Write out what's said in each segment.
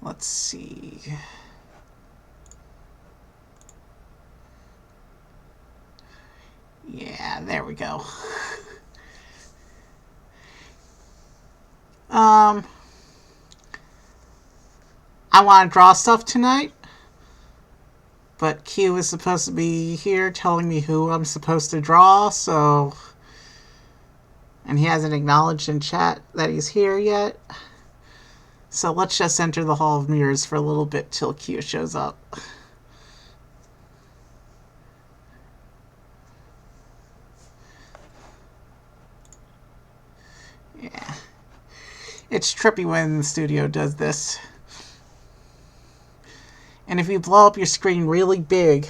Let's see. Yeah, there we go. I want to draw stuff tonight, but Q is supposed to be here telling me who I'm supposed to draw, so. And he hasn't acknowledged in chat that he's here yet. So let's just enter the Hall of Mirrors for a little bit till Q shows up. Yeah. It's trippy when the studio does this. And if you blow up your screen really big,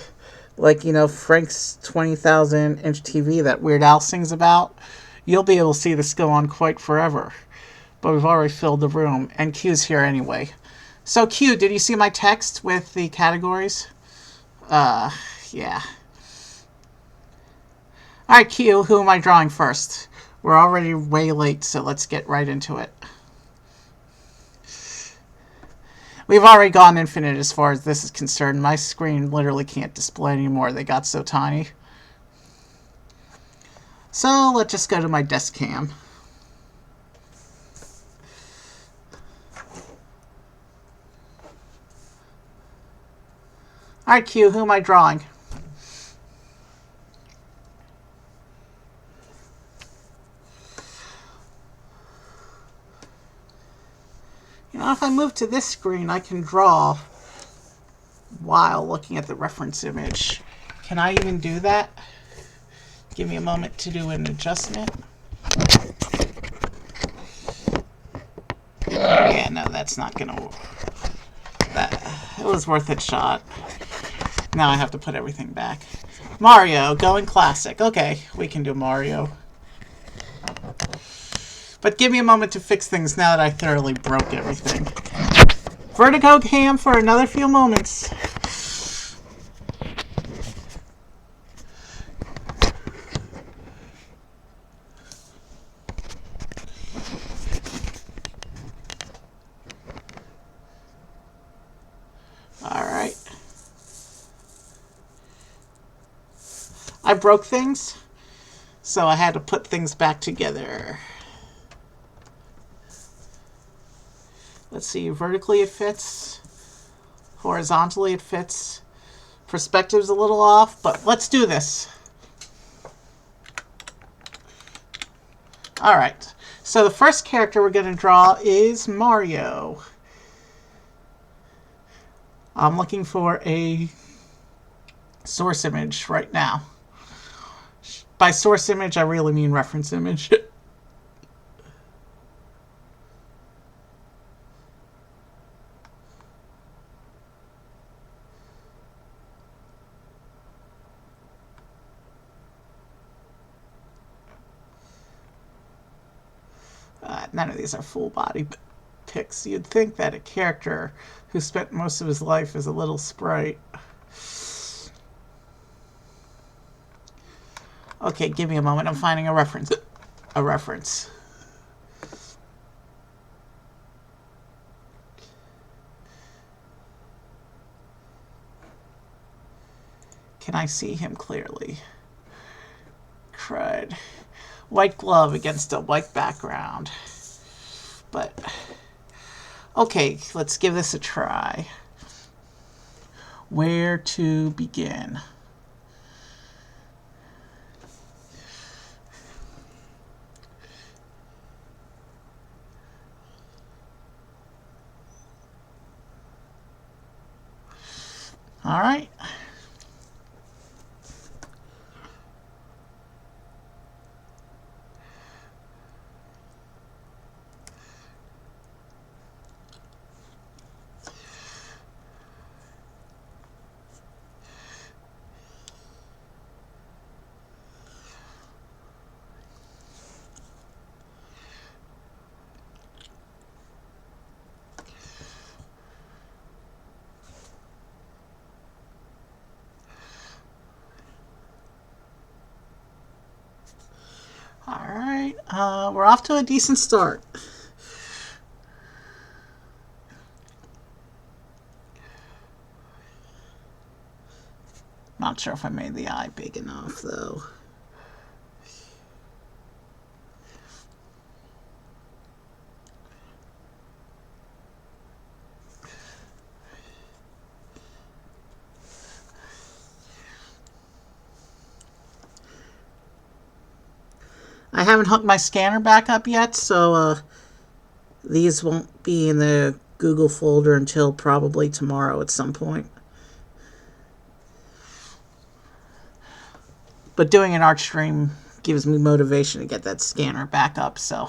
like, Frank's 20,000 inch TV that Weird Al sings about, you'll be able to see this go on quite forever. But we've already filled the room, and Q's here anyway. So, Q, did you see my text with the categories? Yeah. Alright, Q, who am I drawing first? We're already way late, so let's get right into it. We've already gone infinite as far as this is concerned. My screen literally can't display anymore. They got so tiny. So let's just go to my desk cam. Alright, Q, who am I drawing? If I move to this screen, I can draw while looking at the reference image. Can I even do that? Give me a moment to do an adjustment. Yeah, no, that's not gonna work. It was worth a shot. Now I have to put everything back. Mario, going classic. Okay, we can do Mario. But give me a moment to fix things now that I thoroughly broke everything. Vertigo cam for another few moments. Alright. I broke things, so I had to put things back together. Let's see, vertically it fits. Horizontally it fits. Perspective's a little off, but let's do this. Alright, so the first character we're going to draw is Mario. I'm looking for a source image right now. By source image, I really mean reference image. None of these are full body pics. You'd think that a character who spent most of his life as a little sprite. Okay, give me a moment. I'm finding a reference. Can I see him clearly? Crud. White glove against a white background. But, okay, let's give this a try. Where to begin? All right. All right, we're off to a decent start. Not sure if I made the eye big enough, though. I haven't hooked my scanner back up yet, so these won't be in the Google folder until probably tomorrow at some point. But doing an art stream gives me motivation to get that scanner back up, so.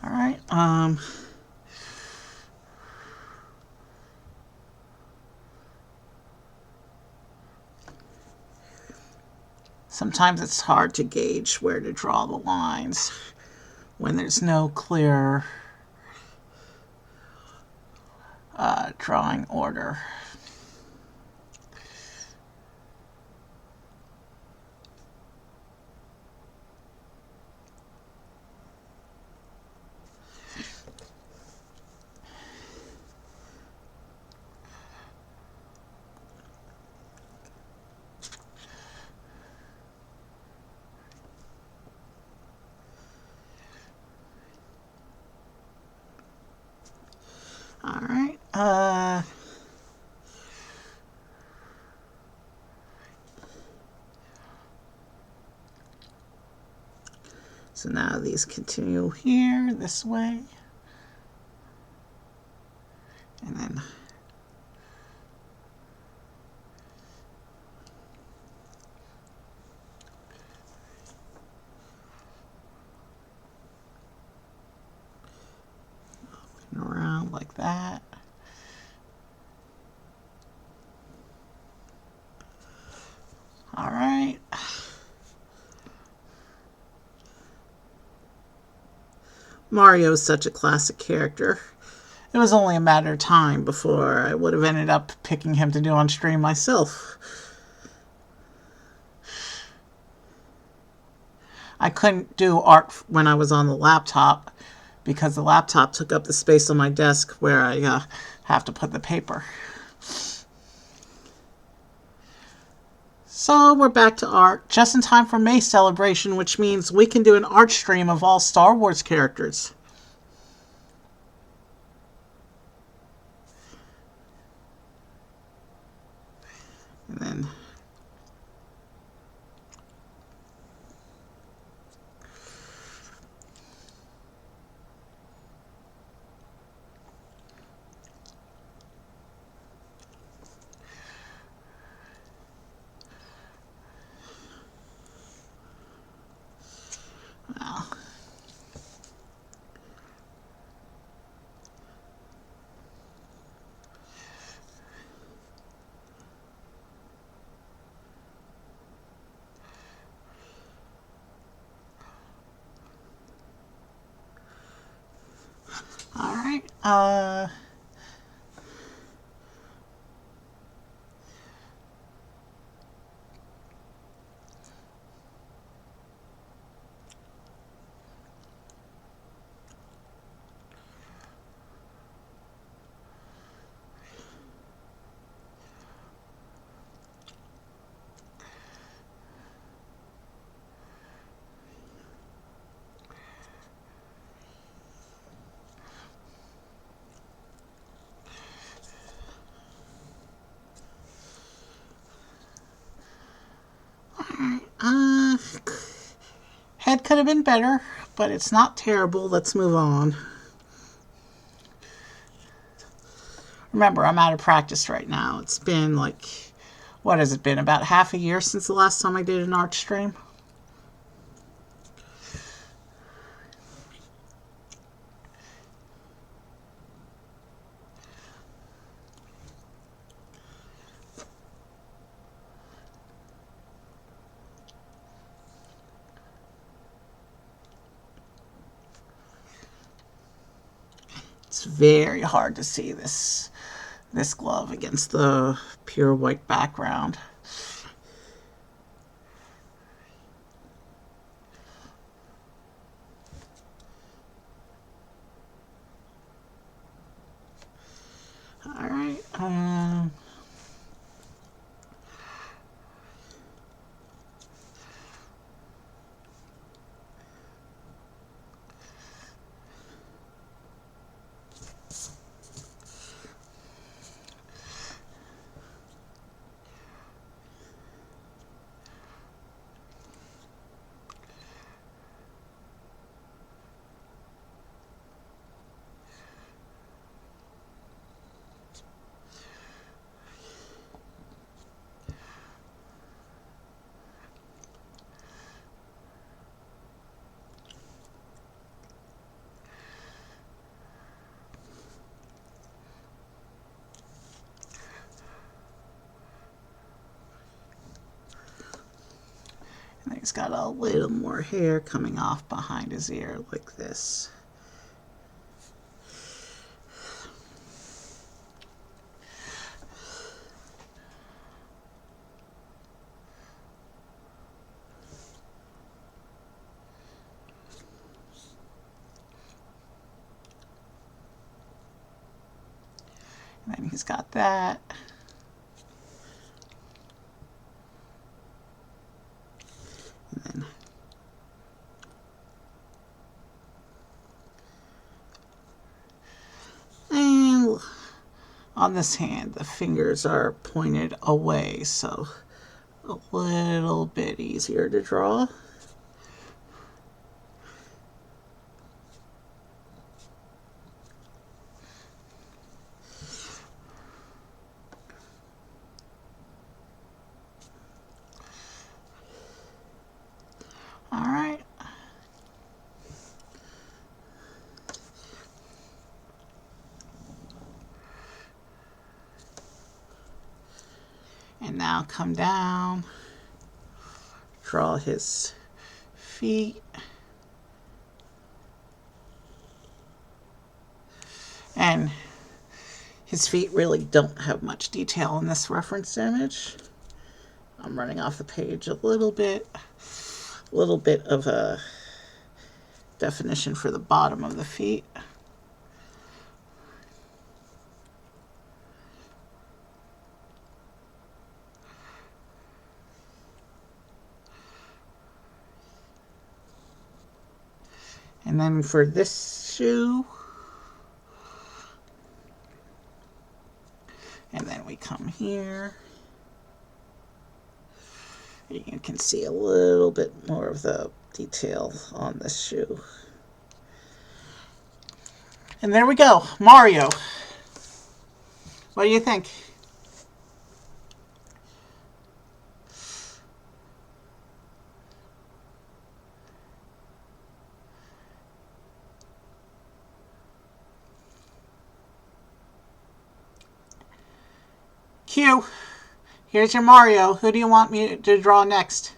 Alright, sometimes it's hard to gauge where to draw the lines when there's no clear drawing order. Alright, so now these continue here, this way. And then around like that. All right. Mario is such a classic character. It was only a matter of time before I would have ended up picking him to do on stream myself. I couldn't do art when I was on the laptop because the laptop took up the space on my desk where I have to put the paper. So we're back to art, just in time for May celebration, which means we can do an art stream of all Star Wars characters. And then well, all right. Head could have been better, but it's not terrible. Let's move on. Remember, I'm out of practice right now. It's been like, what has it been? About half a year since the last time I did an art stream. very hard to see this glove against the pure white background. All right. And he's got a little more hair coming off behind his ear like this. And then he's got that. And then on this hand, the fingers are pointed away, so a little bit easier to draw. All right. And now come down, draw his feet. And his feet really don't have much detail in this reference image. I'm running off the page a little bit of a definition for the bottom of the feet. And then for this shoe, and then we come here. You can see a little bit more of the detail on this shoe. And there we go, Mario. What do you think? Q, here's your Mario. Who do you want me to draw next?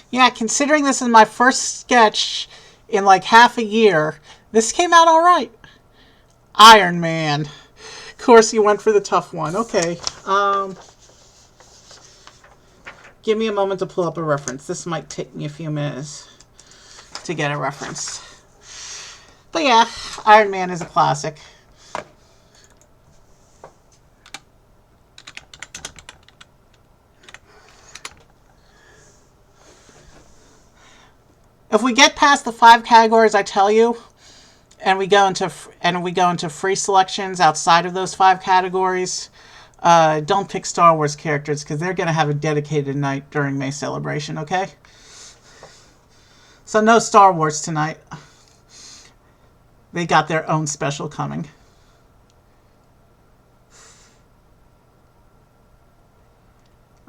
Yeah, considering this is my first sketch in like half a year, this came out all right. Iron Man. Of course, you went for the tough one. Okay. Give me a moment to pull up a reference. This might take me a few minutes to get a reference. But yeah, Iron Man is a classic. If we get past the 5 categories I tell you, and we go into free selections outside of those 5 categories, don't pick Star Wars characters because they're going to have a dedicated night during May Celebration, okay? So no Star Wars tonight. They got their own special coming.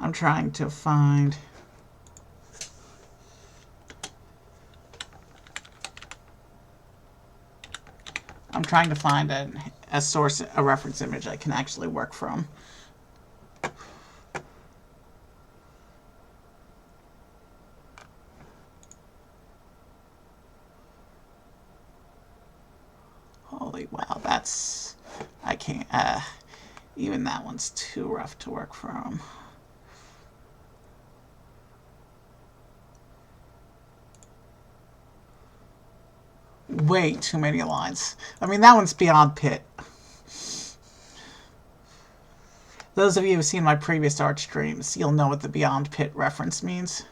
I'm trying to find... a source, a reference image I can actually work from. Holy wow, that's... I can't... even that one's too rough to work from. Way too many lines. I mean, that one's beyond Pit. Those of you who've seen my previous art streams, you'll know what the Beyond Pit reference means.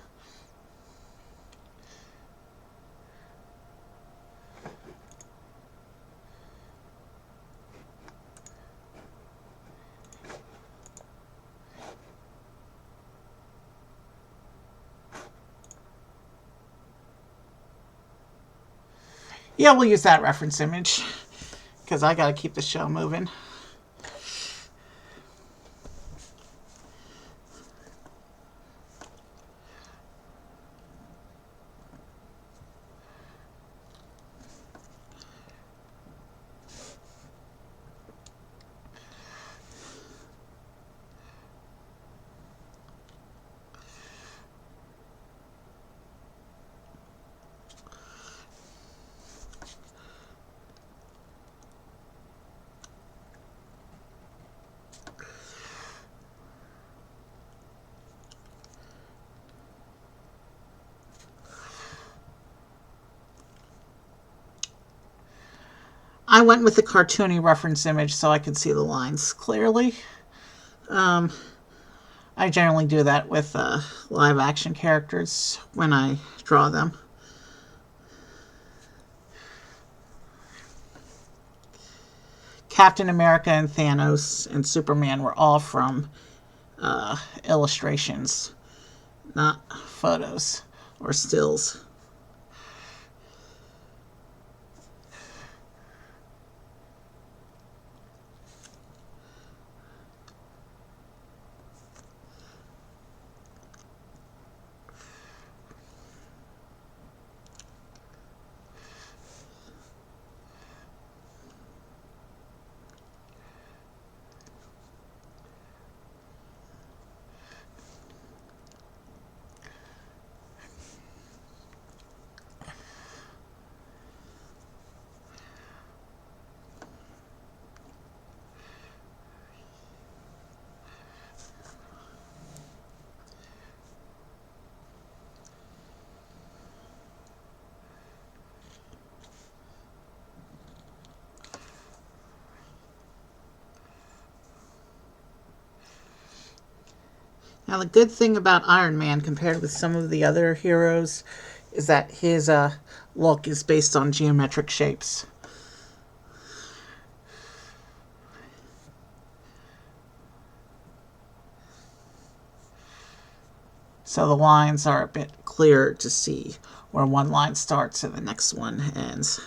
Yeah, we'll use that reference image, because I gotta keep the show moving. I went with the cartoony reference image so I could see the lines clearly. I generally do that with live action characters when I draw them. Captain America and Thanos and Superman were all from illustrations, not photos or stills. Now, the good thing about Iron Man compared with some of the other heroes is that his look is based on geometric shapes. So the lines are a bit clearer to see where one line starts and the next one ends.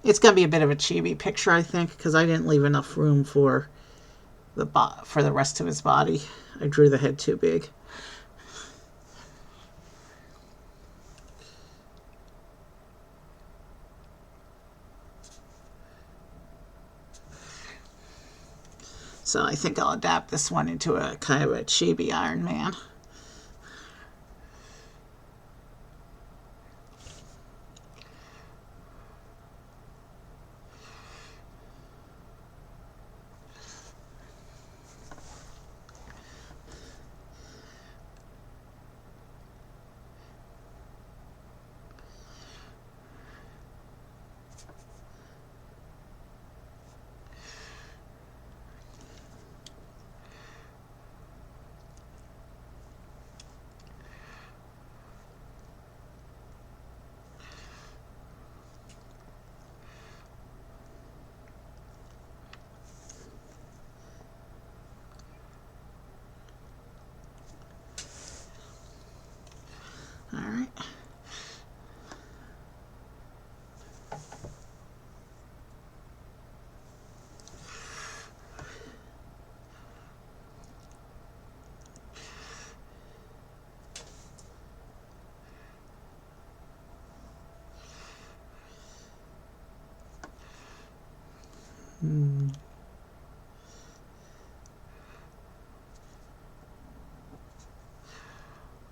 It's going to be a bit of a chibi picture, I think, because I didn't leave enough room for the rest of his body. I drew the head too big. So I think I'll adapt this one into a kind of a chibi Iron Man.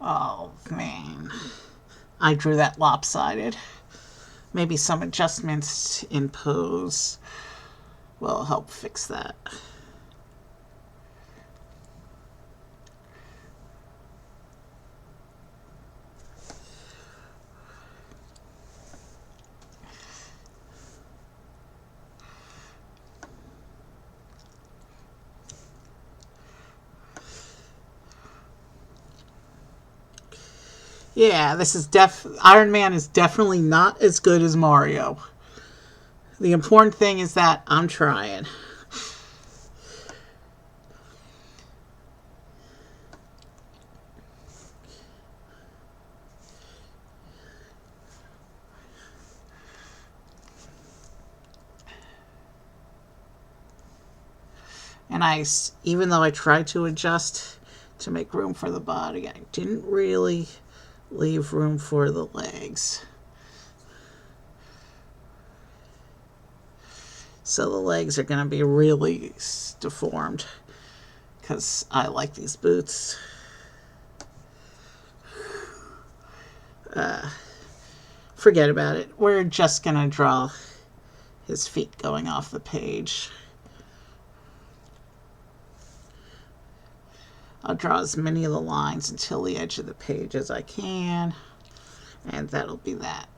Oh, man. I drew that lopsided. Maybe some adjustments in pose will help fix that. Yeah, this is Iron Man is definitely not as good as Mario. The important thing is that I'm trying. And even though I tried to adjust to make room for the body, I didn't really leave room for the legs. So the legs are going to be really deformed because I like these boots. Forget about it. We're just going to draw his feet going off the page. I'll draw as many of the lines until the edge of the page as I can, and that'll be that.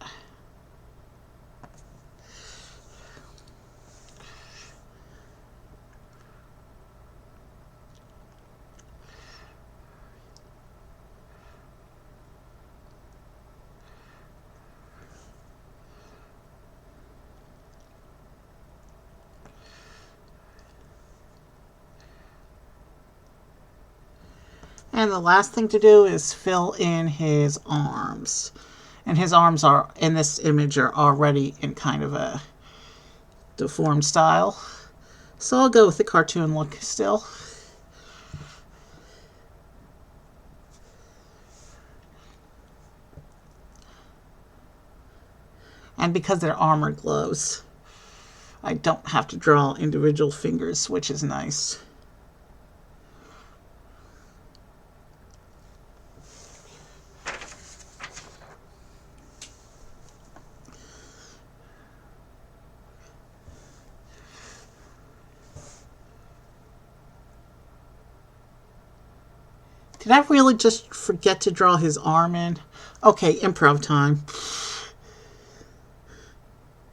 And the last thing to do is fill in his arms. And his arms are, in this image, are already in kind of a deformed style. So I'll go with the cartoon look still. And because they're armor gloves, I don't have to draw individual fingers, which is nice. Did I really just forget to draw his arm in? Okay, improv time.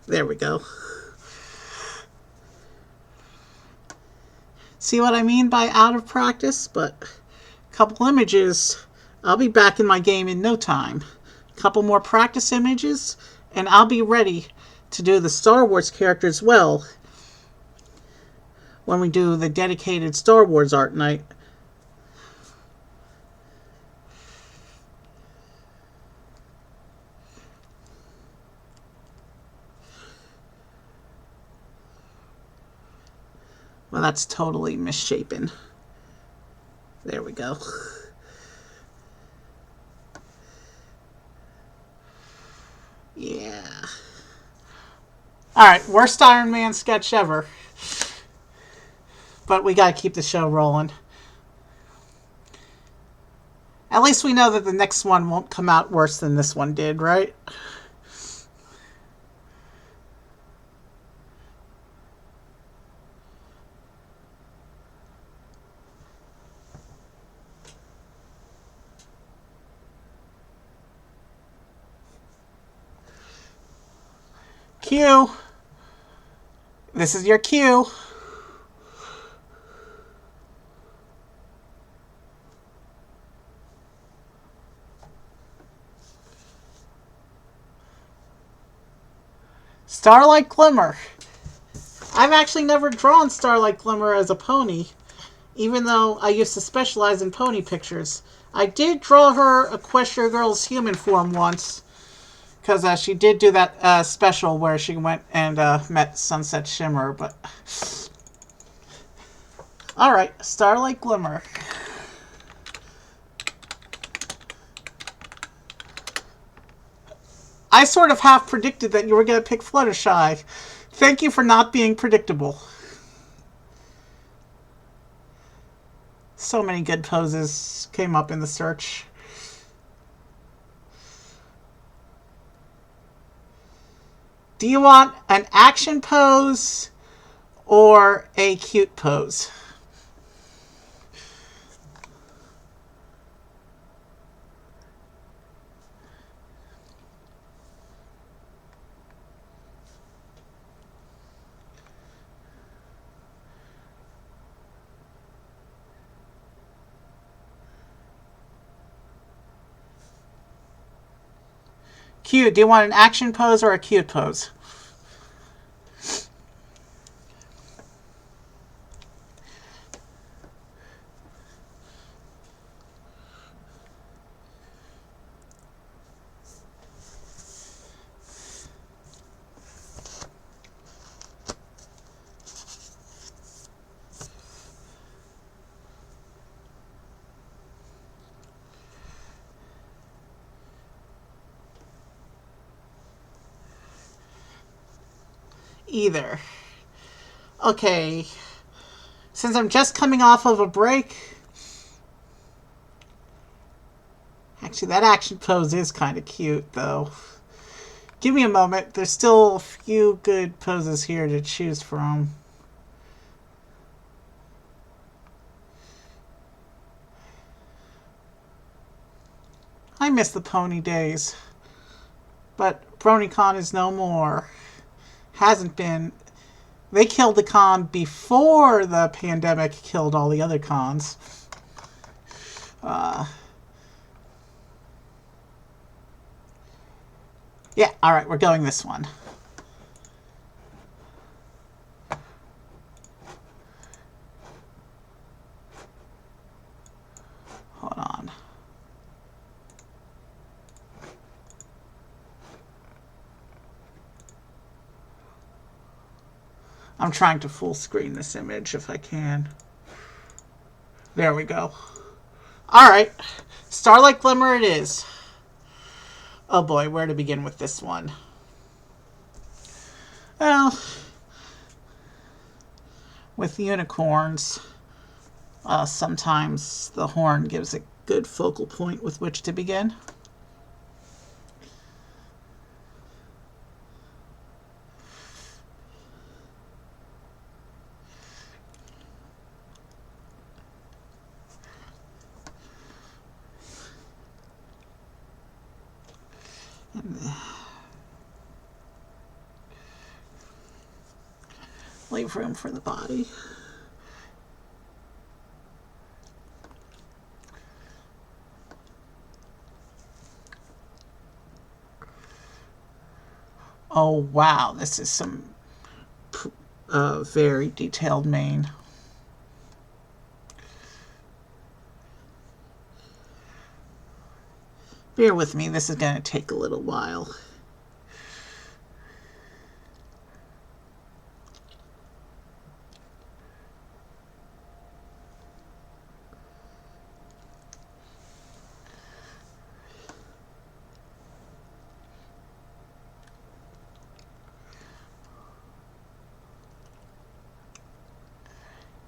There we go. See what I mean by out of practice? But a couple images, I'll be back in my game in no time. A couple more practice images, and I'll be ready to do the Star Wars character as well when we do the dedicated Star Wars art night. Well, that's totally misshapen. There we go. Yeah. Alright, worst Iron Man sketch ever. But we gotta keep the show rolling. At least we know that the next one won't come out worse than this one did, right? Q. This is your cue. Starlight Glimmer. I've actually never drawn Starlight Glimmer as a pony, even though I used to specialize in pony pictures. I did draw her Equestria Girl's human form once, because she did do that special where she went and met Sunset Shimmer, but... Alright, Starlight Glimmer. I sort of half predicted that you were going to pick Fluttershy, Thank you for not being predictable. So many good poses came up in the search. Do you want an action pose or a cute pose? Cute. Do you want an action pose or a cute pose? Either. Okay. Since I'm just coming off of a break, actually, that action pose is kind of cute, though. Give me a moment. There's still a few good poses here to choose from. I miss the pony days. But BronyCon is no more. Hasn't been. They killed the con before the pandemic killed all the other cons. Yeah, alright, we're going this one. Hold on. I'm trying to full screen this image if I can. There we go. Alright, Starlight Glimmer it is. Oh boy, where to begin with this one? Well, with unicorns, sometimes the horn gives a good focal point with which to begin. Leave room for the body. Oh wow, this is some very detailed mane. Bear with me, this is going to take a little while.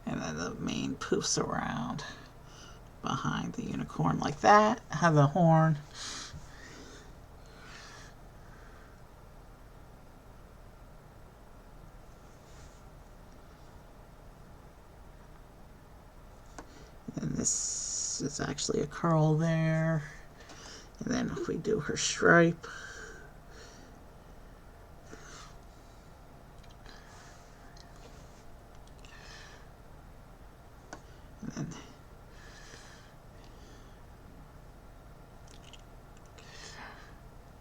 And then the mane poofs around behind the unicorn like that. Have the horn. And this is actually a curl there. And then if we do her stripe. And then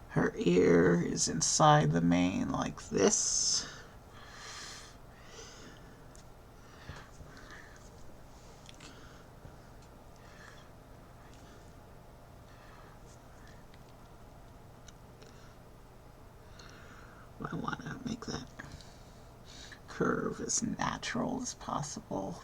her ear is inside the mane like this. I want to make that curve as natural as possible.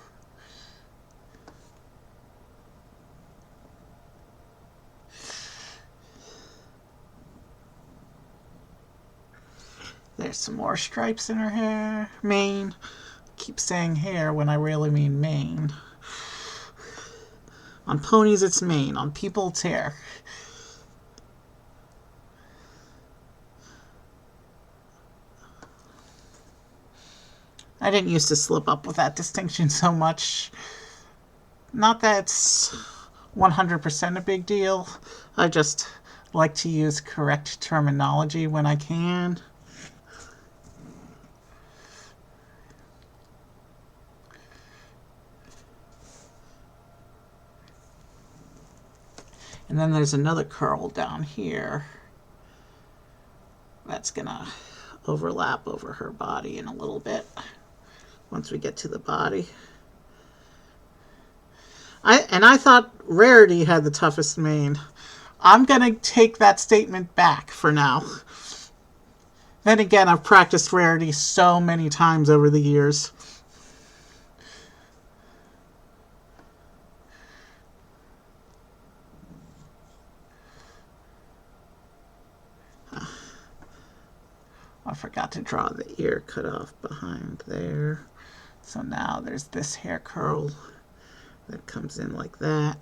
There. There's some more stripes in her hair. Mane. Keep saying hair when I really mean mane. On ponies, it's mane. On people, it's hair. I didn't used to slip up with that distinction so much. Not that it's 100% a big deal. I just like to use correct terminology when I can. And then there's another curl down here. That's gonna overlap over her body in a little bit once we get to the body. I thought Rarity had the toughest mane. I'm gonna take that statement back for now. Then again, I've practiced Rarity so many times over the years. I forgot to draw the ear cut off behind there. So now there's this hair curl that comes in like that.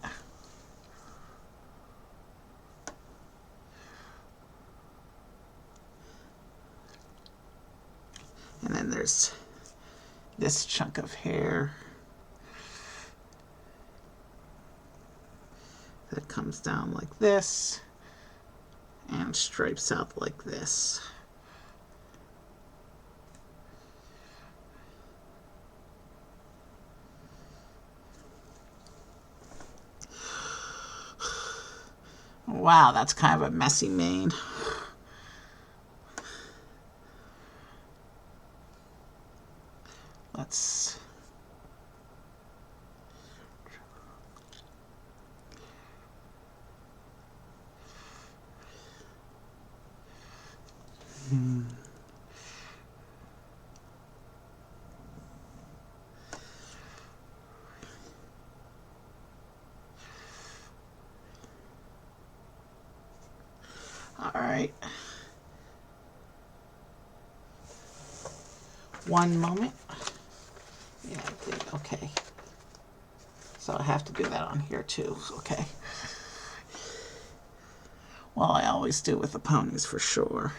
And then there's this chunk of hair that comes down like this and stripes out like this. Wow, that's kind of a messy mane. Let's... All right. One moment. Yeah, I did. Okay. So I have to do that on here too. Okay. Well, I always do with the ponies for sure.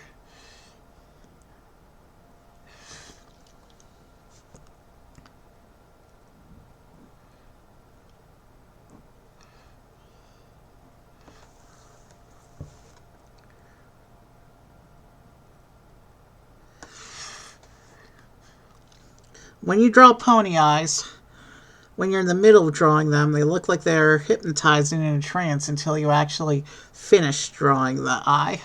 When you draw pony eyes, when you're in the middle of drawing them, they look like they're hypnotized and in a trance until you actually finish drawing the eye.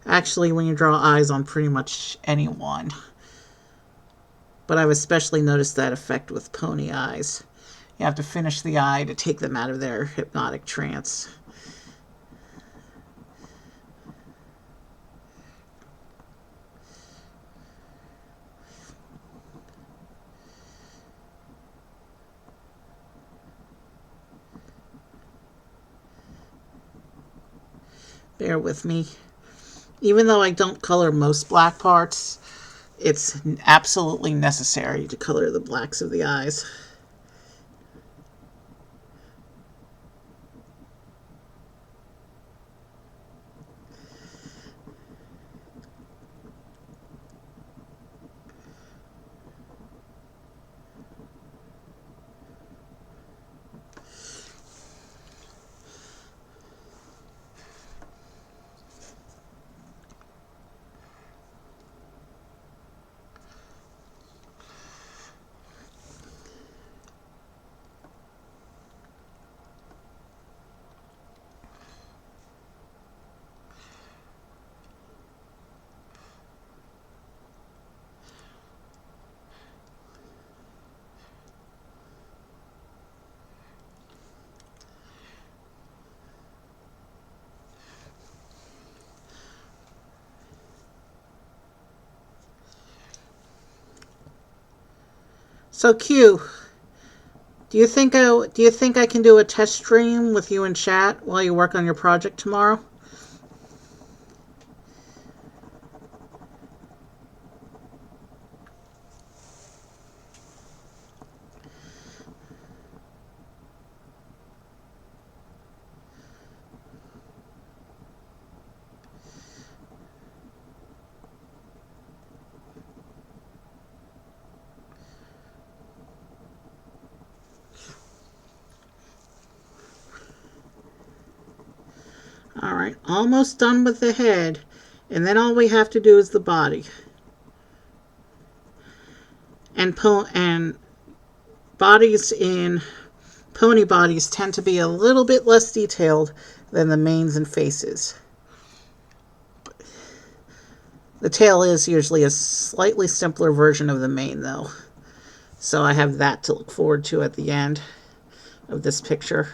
Actually, when you draw eyes on pretty much anyone. But I've especially noticed that effect with pony eyes. You have to finish the eye to take them out of their hypnotic trance. Bear with me. Even though I don't color most black parts, it's absolutely necessary to color the blacks of the eyes. So Q, do you think I can do a test stream with you in chat while you work on your project tomorrow? Alright, almost done with the head. And then all we have to do is the body. And bodies in pony bodies tend to be a little bit less detailed than the manes and faces. The tail is usually a slightly simpler version of the mane, though. So I have that to look forward to at the end of this picture.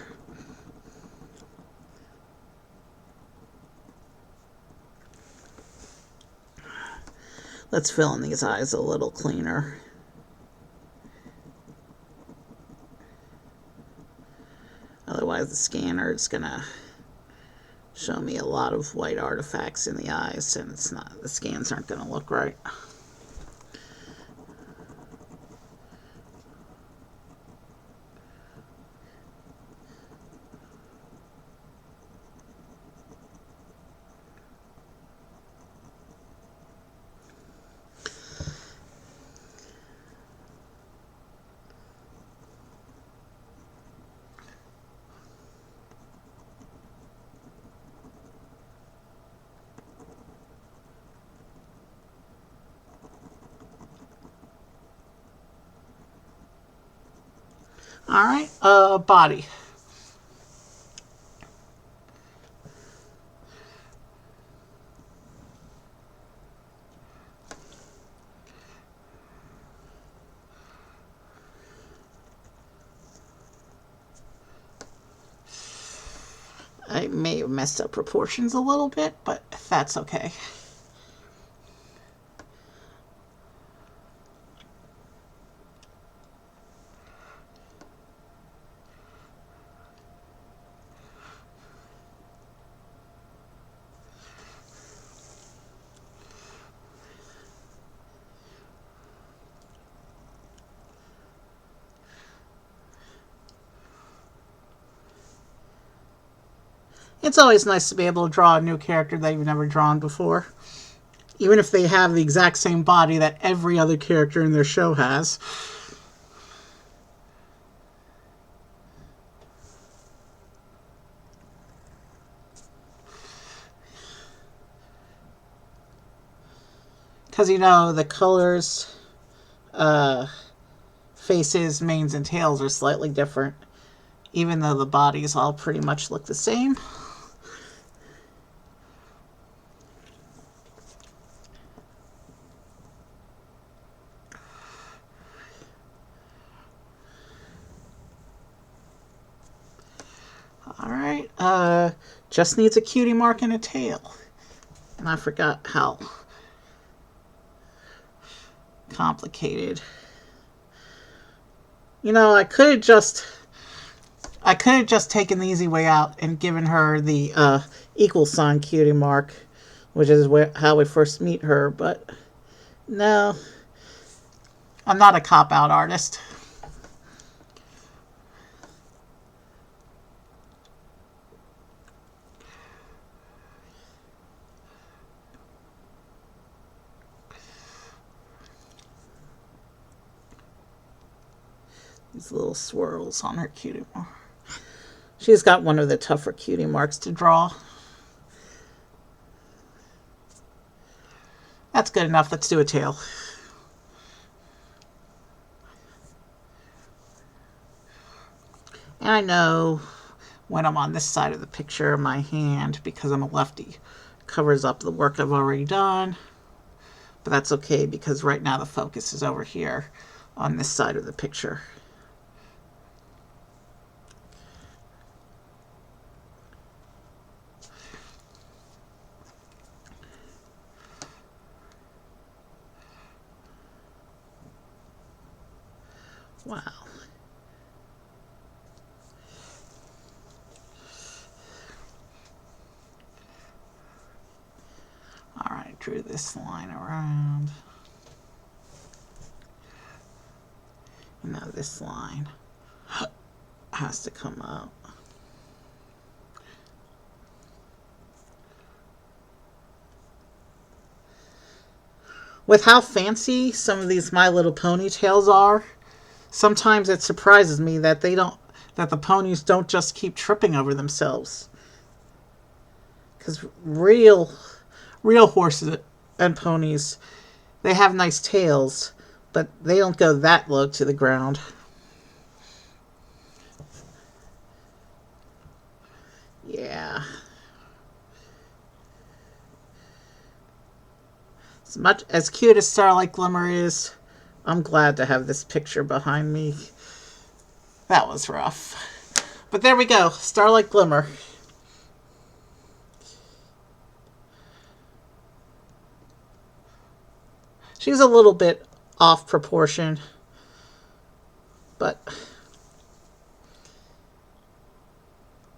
Let's fill in these eyes a little cleaner. Otherwise the scanner is going to show me a lot of white artifacts in the eyes, and the scans aren't going to look right. Alright, body. I may have messed up proportions a little bit, but that's okay. It's always nice to be able to draw a new character that you've never drawn before, even if they have the exact same body that every other character in their show has. Because, you know, the colors, faces, manes, and tails are slightly different, even though the bodies all pretty much look the same. Alright, just needs a cutie mark and a tail. And I forgot how complicated. You know, I could have just taken the easy way out and given her the equal sign cutie mark, which is how we first meet her, but no. I'm not a cop-out artist. These little swirls on her cutie mark. She's got one of the tougher cutie marks to draw. That's good enough. Let's do a tail. And I know when I'm on this side of the picture, my hand, because I'm a lefty, covers up the work I've already done. But that's okay, because right now the focus is over here on this side of the picture. Wow. All right, drew this line around. And now this line has to come out. With how fancy some of these My Little Pony tails are, sometimes it surprises me that the ponies don't just keep tripping over themselves. Because real horses and ponies, they have nice tails, but they don't go that low to the ground. Yeah. As much as cute as Starlight Glimmer is, I'm glad to have this picture behind me. That was rough. But there we go, Starlight Glimmer. She's a little bit off proportion, but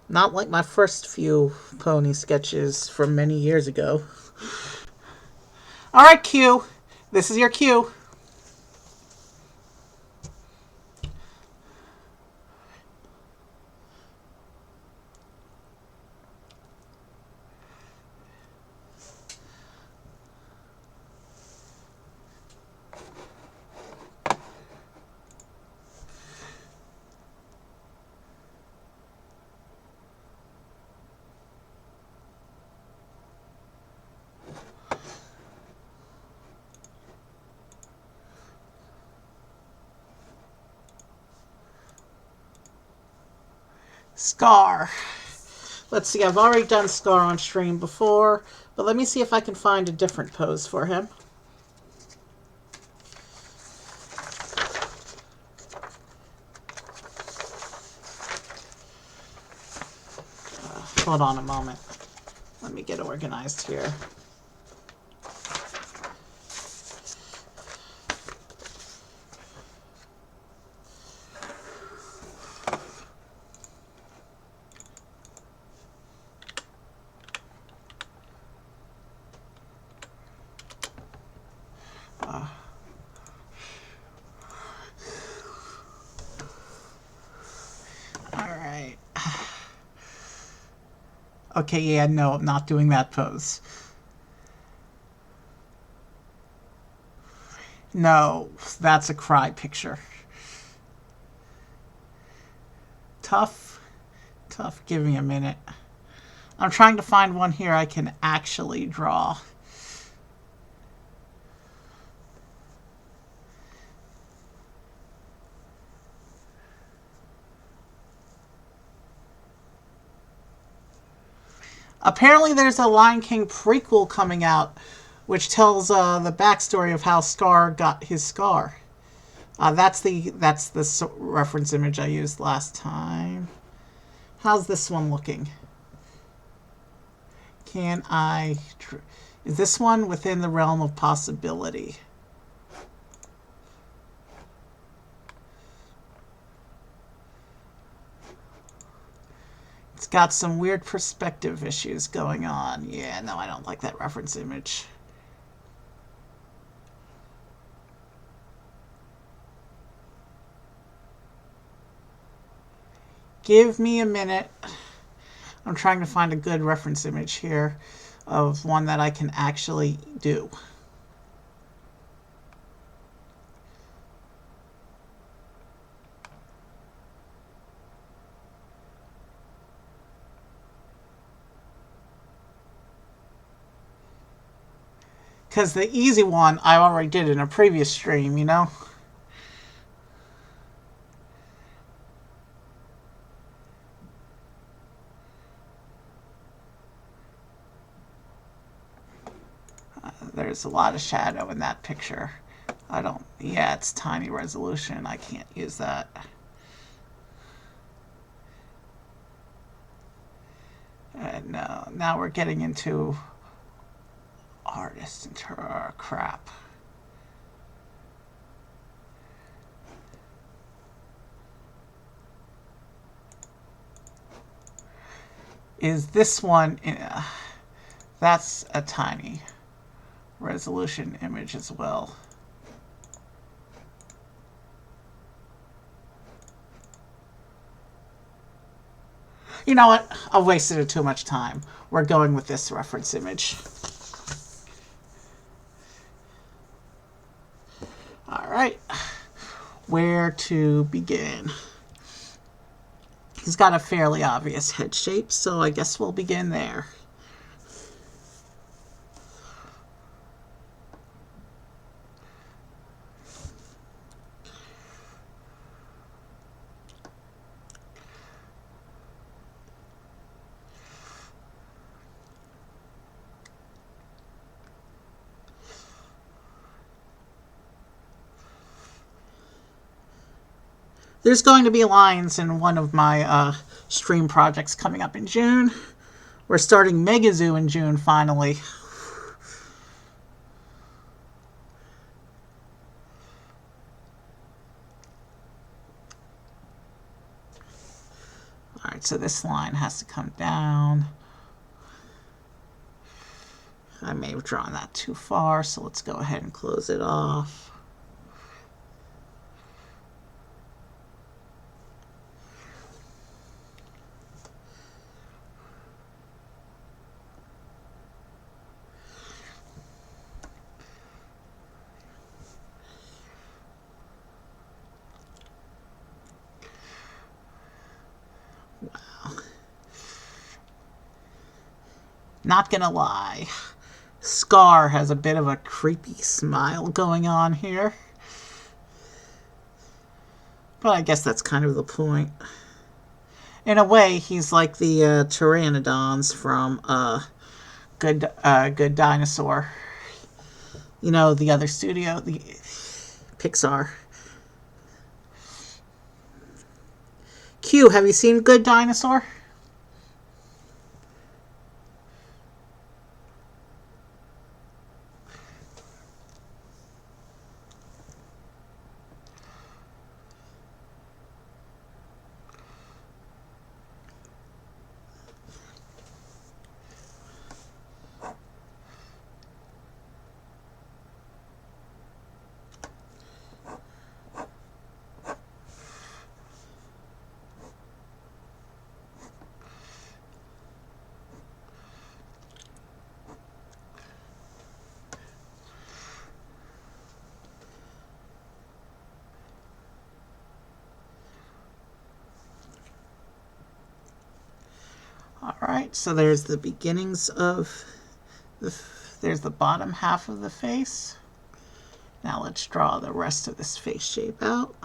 not like my first few pony sketches from many years ago. All right, Q. This is your cue. Scar. Let's see, I've already done Scar on stream before, but let me see if I can find a different pose for him. Hold on a moment. Let me get organized here. Okay, yeah, no, I'm not doing that pose. No, that's a cry picture. Tough. Give me a minute. I'm trying to find one here I can actually draw. Apparently there's a Lion King prequel coming out which tells the backstory of how Scar got his scar. That's the reference image I used last time. How's this one looking? Can I... Is this one within the realm of possibility? It's got some weird perspective issues going on. Yeah, no, I don't like that reference image. Give me a minute. I'm trying to find a good reference image here of one that I can actually do. Because the easy one I already did in a previous stream, you know? There's a lot of shadow in that picture. Yeah, it's tiny resolution. I can't use that. No, now we're getting into artist crap. Is this one... that's a tiny resolution image as well. You know what? I've wasted too much time. We're going with this reference image. All right. Where to begin? He's got a fairly obvious head shape, so I guess we'll begin there. There's going to be lines in one of my stream projects coming up in June. We're starting Mega Zoo in June, finally. Alright, so this line has to come down. I may have drawn that too far, so let's go ahead and close it off. Wow. Not gonna lie. Scar has a bit of a creepy smile going on here. But I guess that's kind of the point. In a way, he's like the Pteranodons from Good Dinosaur. You know, the other studio, the Pixar. Q, have you seen Good Dinosaur? Alright, so there's the beginnings of there's the bottom half of the face. Now let's draw the rest of this face shape out.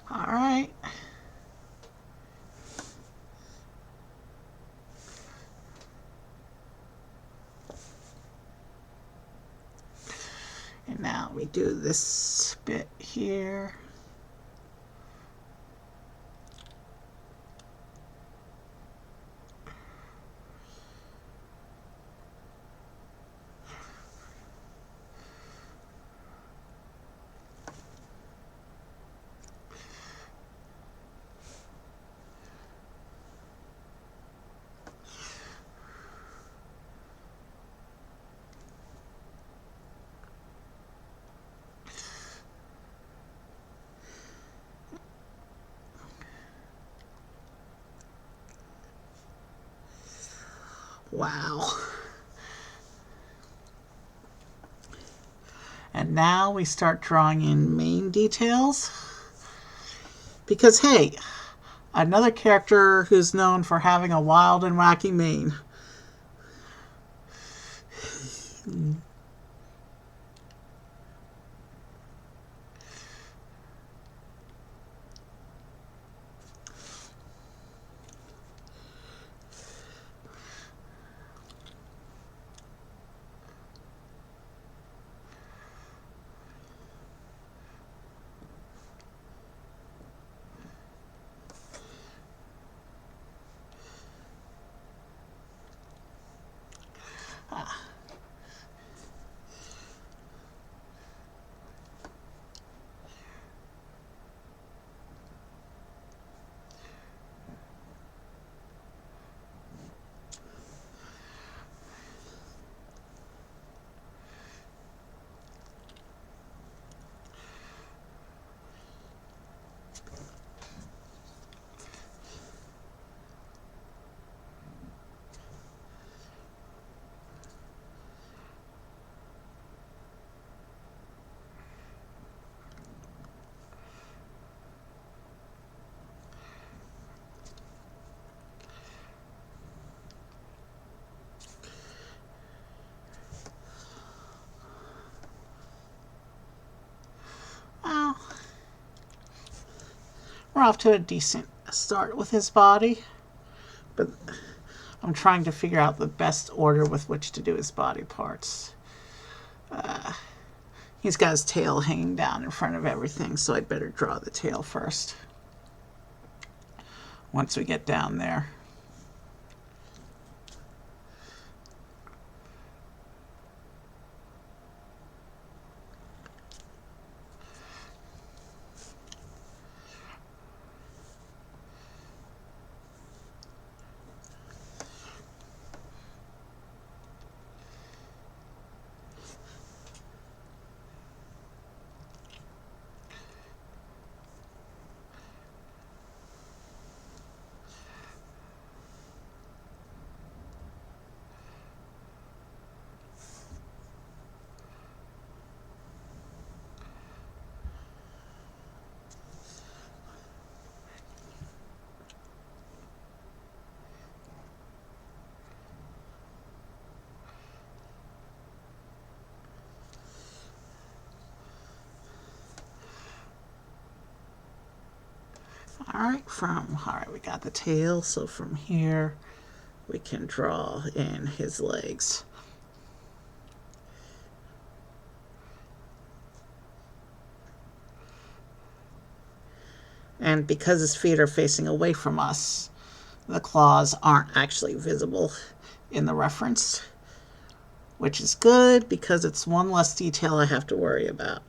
Alright. And now we do this bit here. Wow. And now we start drawing in mane details. Because, hey, another character who's known for having a wild and wacky mane. we're off to a decent start with his body. But I'm trying to figure out the best order with which to do his body parts. He's got his tail hanging down in front of everything, so I'd better draw the tail first. Once we get down there. Alright, we got the tail, so from here we can draw in his legs. And because his feet are facing away from us, the claws aren't actually visible in the reference, which is good because it's one less detail I have to worry about.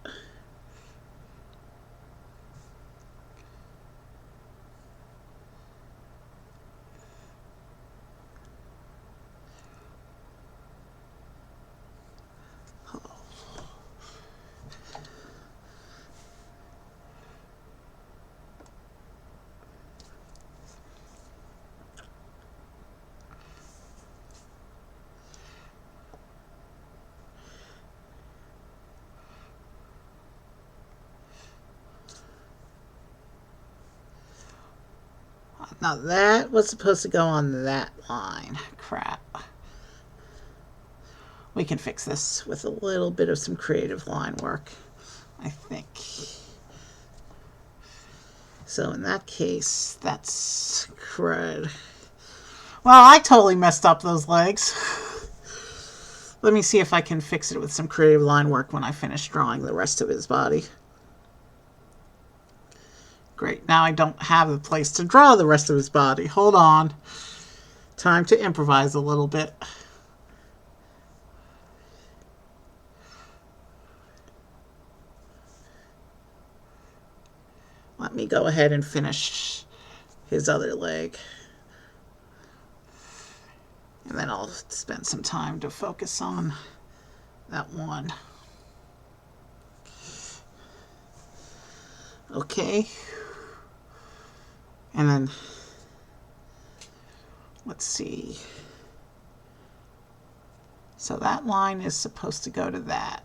Now that was supposed to go on that line. Crap. We can fix this with a little bit of some creative line work, I think. So in that case, that's crud. Well, I totally messed up those legs. Let me see if I can fix it with some creative line work when I finish drawing the rest of his body. Great, now I don't have a place to draw the rest of his body. Hold on. Time to improvise a little bit. Let me go ahead and finish his other leg. And then I'll spend some time to focus on that one. Okay. And then, let's see. So that line is supposed to go to that.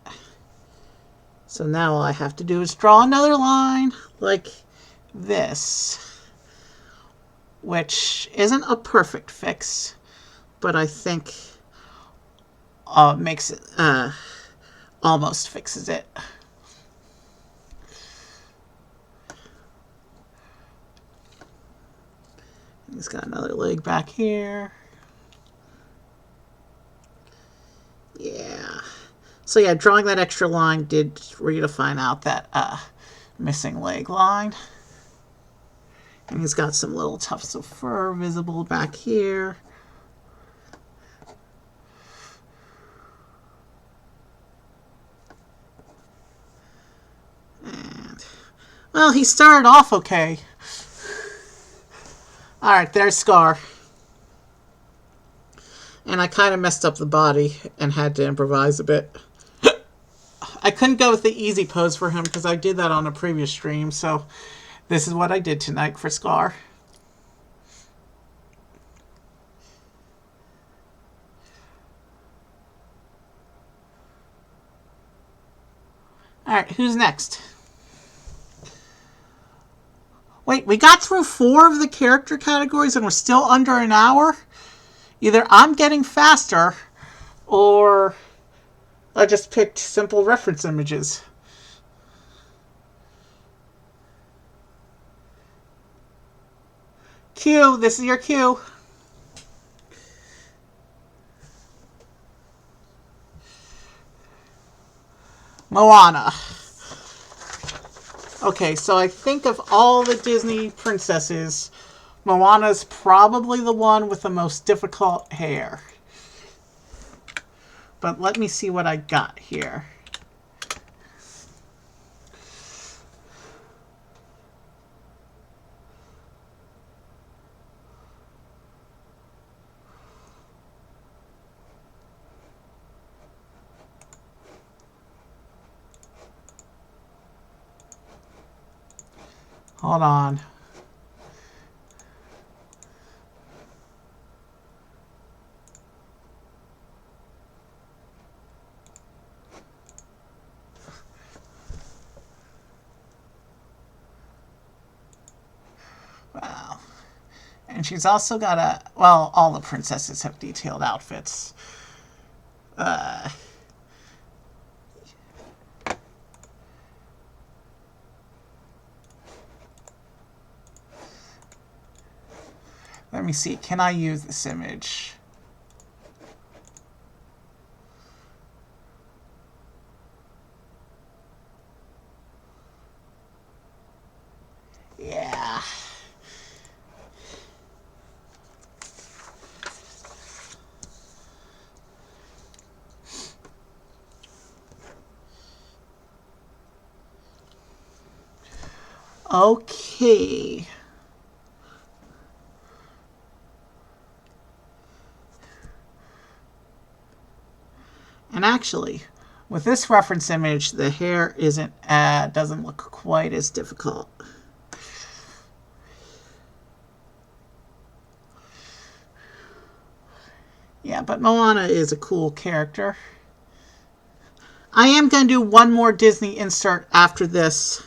So now all I have to do is draw another line like this, which isn't a perfect fix, but I think makes it, almost fixes it. He's got another leg back here. Yeah. So yeah, drawing that extra line did really find out that missing leg line. And he's got some little tufts of fur visible back here. And, well, he started off okay. Alright, there's Scar. And I kind of messed up the body and had to improvise a bit. I couldn't go with the easy pose for him because I did that on a previous stream, so this is what I did tonight for Scar. Alright, who's next? Wait, we got through 4 of the character categories and we're still under an hour? Either I'm getting faster, or I just picked simple reference images. Q, this is your cue. Moana. Okay, so I think of all the Disney princesses, Moana's probably the one with the most difficult hair. But let me see what I got here. Hold on. Wow. And she's also got a... Well, all the princesses have detailed outfits. Let me see. Can I use this image? Yeah. Okay. And actually, with this reference image, the hair doesn't look quite as difficult. Yeah, but Moana is a cool character. I am going to do one more Disney insert after this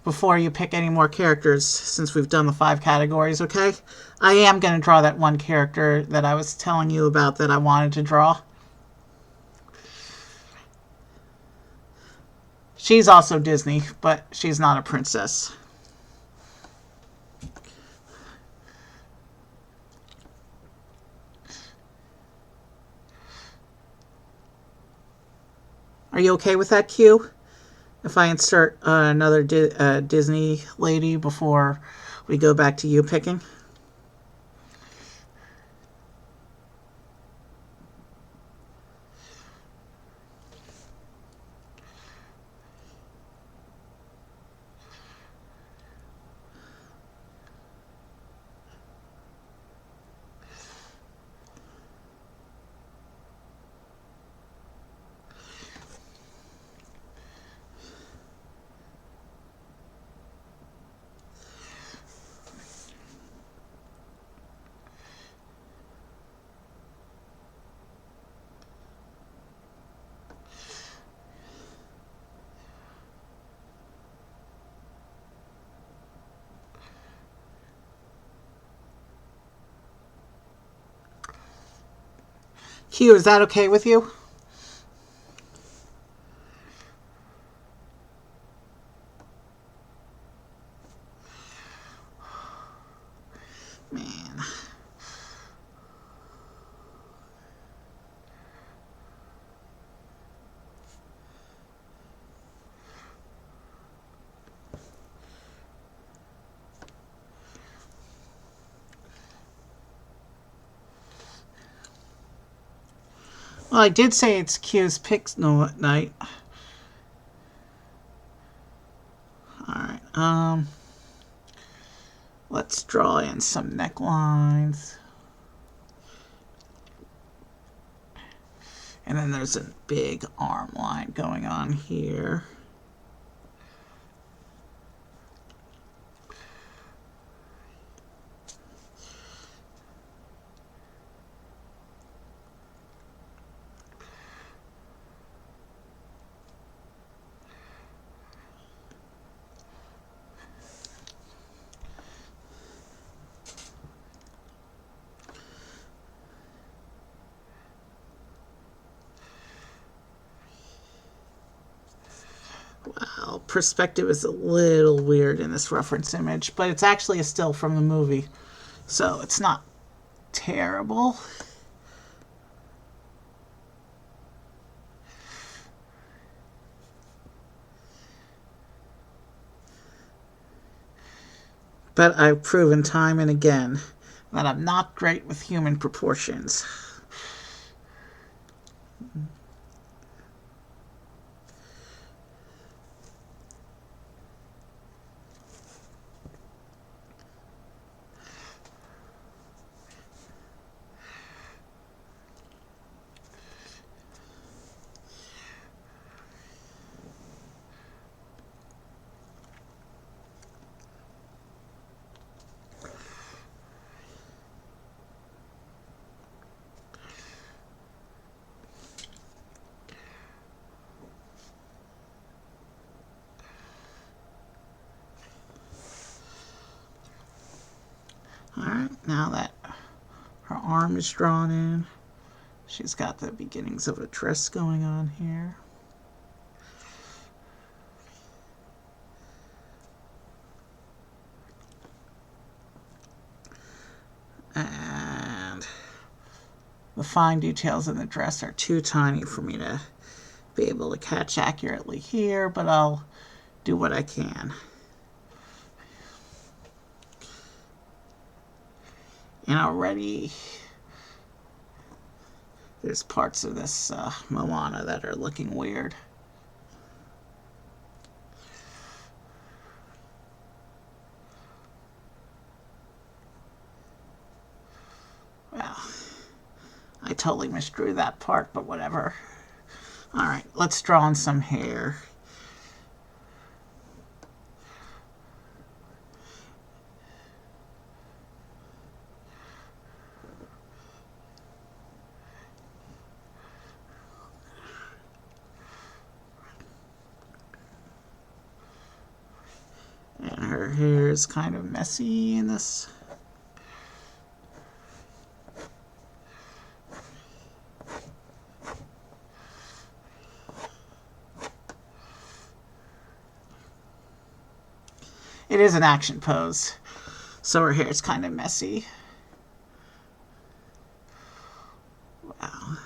before you pick any more characters, since we've done the 5 categories, okay? I am going to draw that one character that I was telling you about that I wanted to draw. She's also Disney, but she's not a princess. Are you okay with that, Q? If I insert another Disney lady before we go back to you picking? Q, is that okay with you? Man. Well, I did say it's Q's pick night. Alright, let's draw in some necklines. And then there's a big arm line going on here. Wow, perspective is a little weird in this reference image, but it's actually a still from the movie, so it's not terrible. But I've proven time and again that I'm not great with human proportions. Alright, now that her arm is drawn in, she's got the beginnings of a dress going on here. And the fine details in the dress are too tiny for me to be able to catch accurately here, but I'll do what I can. And already there's parts of this Moana that are looking weird. Well, I totally misdrew that part, but whatever. Alright, let's draw on some hair. And her hair is kind of messy in this. It is an action pose, so her hair is kind of messy. Wow.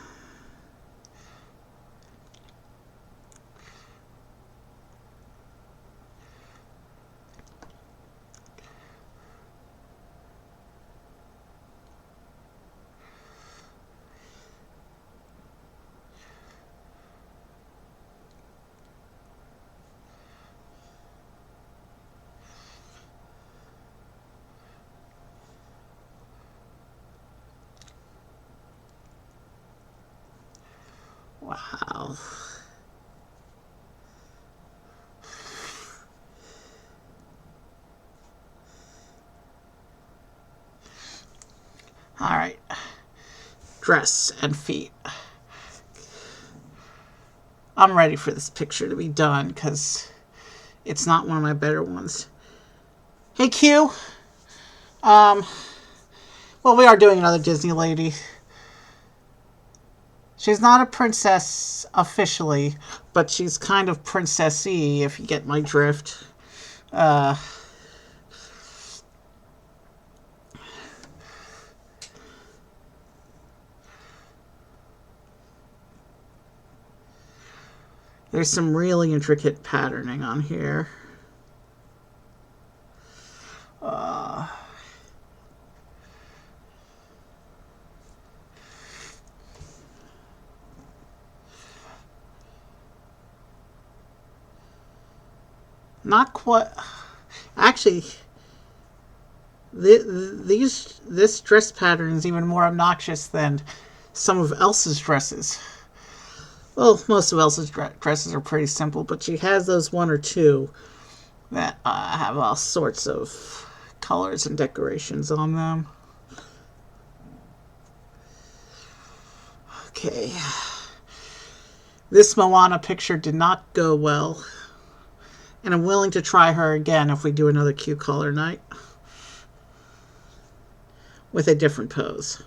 Wow. All right. Dress and feet. I'm ready for this picture to be done because it's not one of my better ones. Hey, Q. Well, we are doing another Disney lady. She's not a princess officially, but she's kind of princessy, if you get my drift. There's some really intricate patterning on here. Not quite. Actually, this dress pattern is even more obnoxious than some of Elsa's dresses. Well, most of Elsa's dresses are pretty simple, but she has those one or two that have all sorts of colors and decorations on them. Okay. This Moana picture did not go well, and I'm willing to try her again if we do another QueCaller night with a different pose.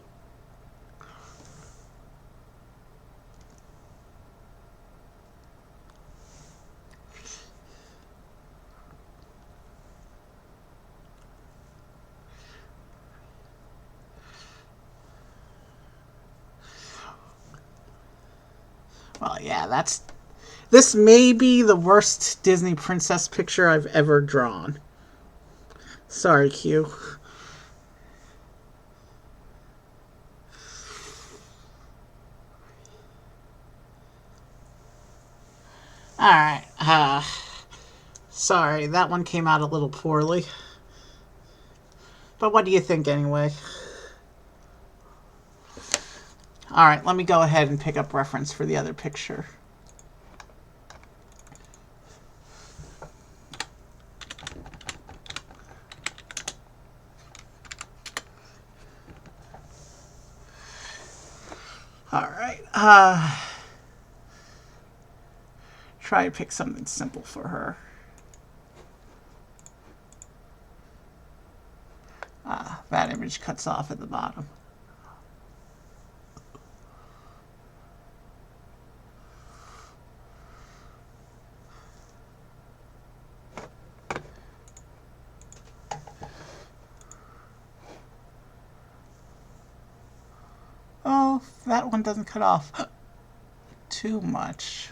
Well, yeah, this may be the worst Disney princess picture I've ever drawn. Sorry, Q. Alright, sorry, that one came out a little poorly. But what do you think anyway? Alright, let me go ahead and pick up reference for the other picture. Alright, try to pick something simple for her. That image cuts off at the bottom. Oh, that one doesn't cut off too much.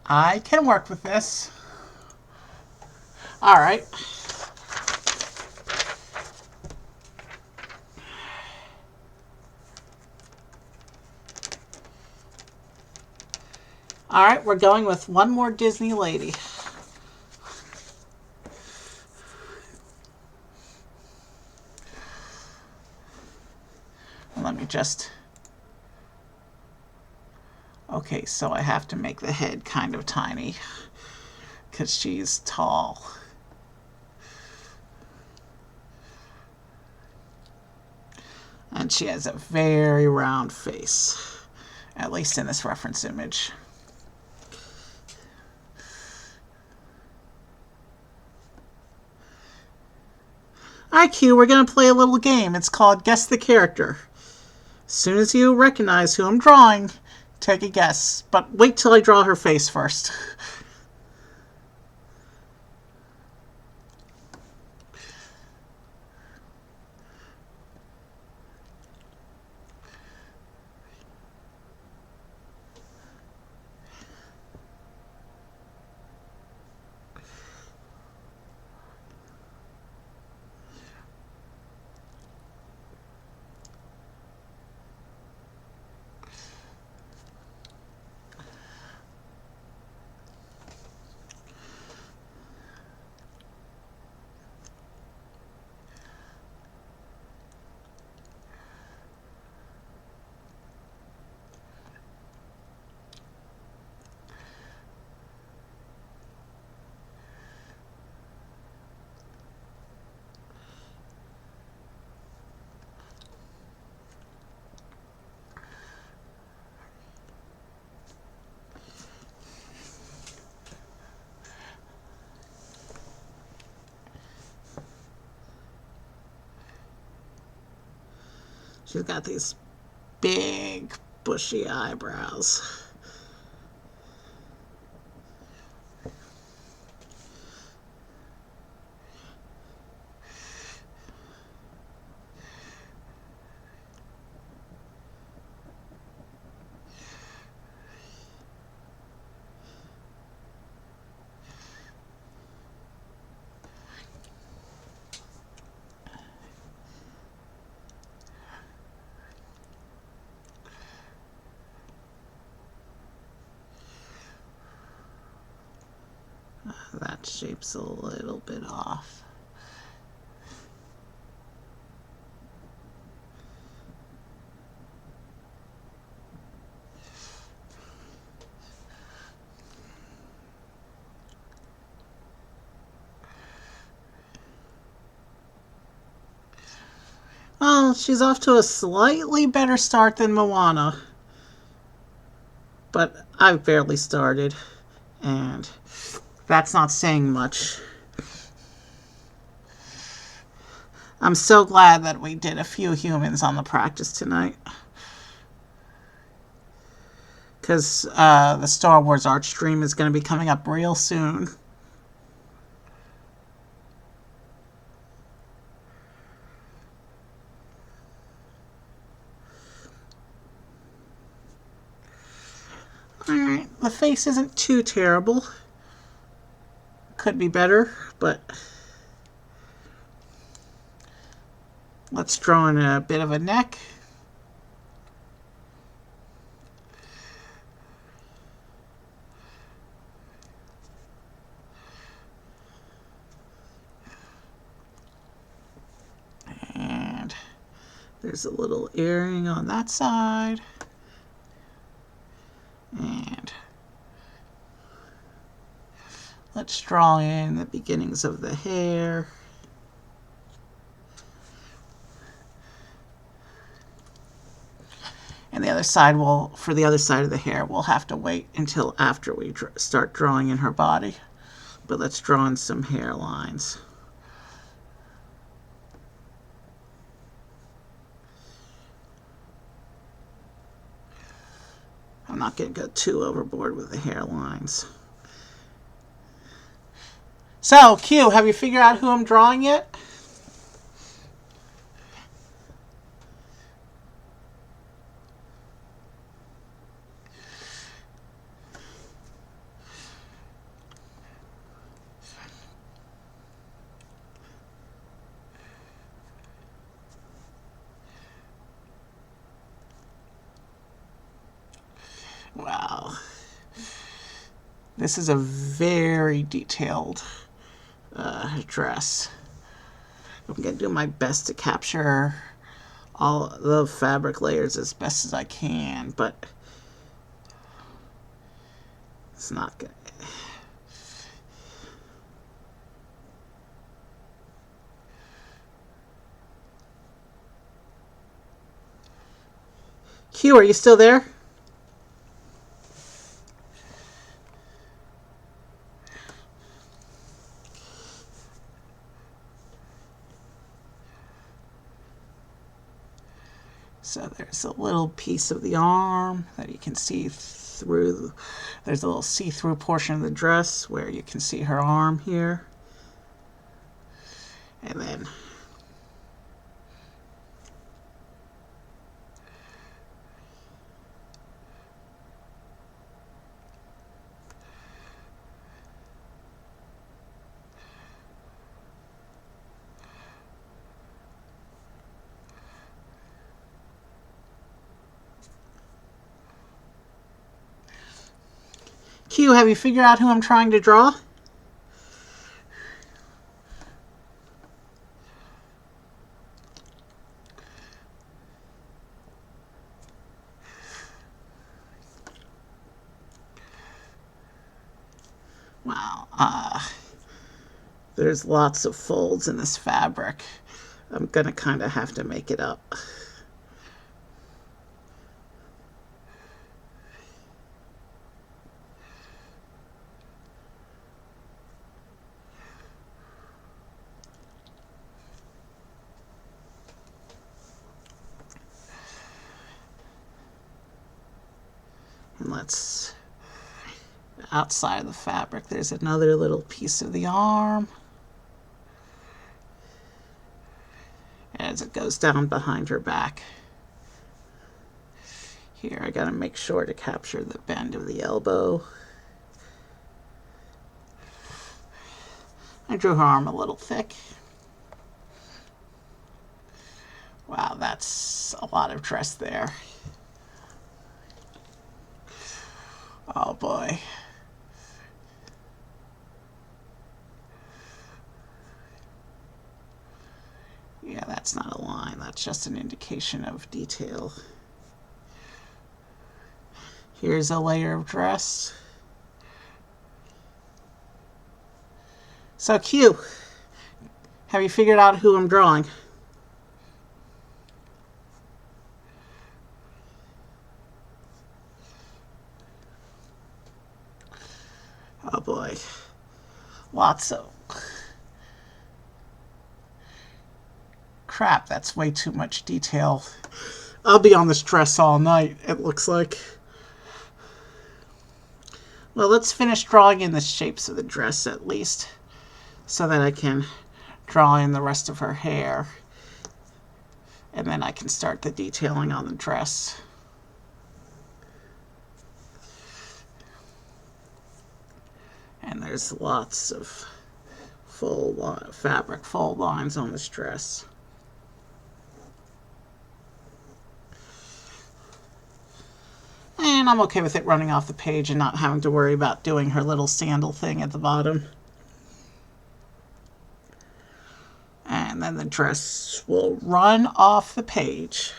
I can work with this. Alright. Alright, we're going with one more Disney lady. Let me just... Okay, so I have to make the head kind of tiny because she's tall. And she has a very round face, at least in this reference image. Alright, Q, we're going to play a little game. It's called Guess the Character. As soon as you recognize who I'm drawing, take a guess. But wait till I draw her face first. She's got these big, bushy eyebrows. That shape's a little bit off. Well, she's off to a slightly better start than Moana. But I've barely started, and that's not saying much. I'm so glad that we did a few humans on the practice tonight. Because the Star Wars art stream is going to be coming up real soon. Alright, the face isn't too terrible. Could be better, but let's draw in a bit of a neck. And there's a little earring on that side. And let's draw in the beginnings of the hair. And the other side for the other side of the hair, we'll have to wait until after we start drawing in her body. But let's draw in some hairlines. I'm not going to go too overboard with the hairlines. So, Q, have you figured out who I'm drawing yet? Wow. This is a very detailed dress. I'm going to do my best to capture all the fabric layers as best as I can, but it's not good. Q, are you still there? So there's a little piece of the arm that you can see through. There's a little see-through portion of the dress where you can see her arm here. And then Q, have you figured out who I'm trying to draw? Wow. There's lots of folds in this fabric. I'm going to kind of have to make it up. And let's, outside of the fabric, there's another little piece of the arm. As it goes down behind her back. Here, I gotta make sure to capture the bend of the elbow. I drew her arm a little thick. Wow, that's a lot of dress there. Oh boy. Yeah, that's not a line. That's just an indication of detail. Here's a layer of dress. So Q, have you figured out who I'm drawing? Oh boy. Lots of crap. That's way too much detail. I'll be on this dress all night, it looks like. Well, let's finish drawing in the shapes of the dress at least, so that I can draw in the rest of her hair. And then I can start the detailing on the dress. there's lots of fabric fold lines on this dress. And I'm okay with it running off the page and not having to worry about doing her little sandal thing at the bottom. And then the dress will run off the page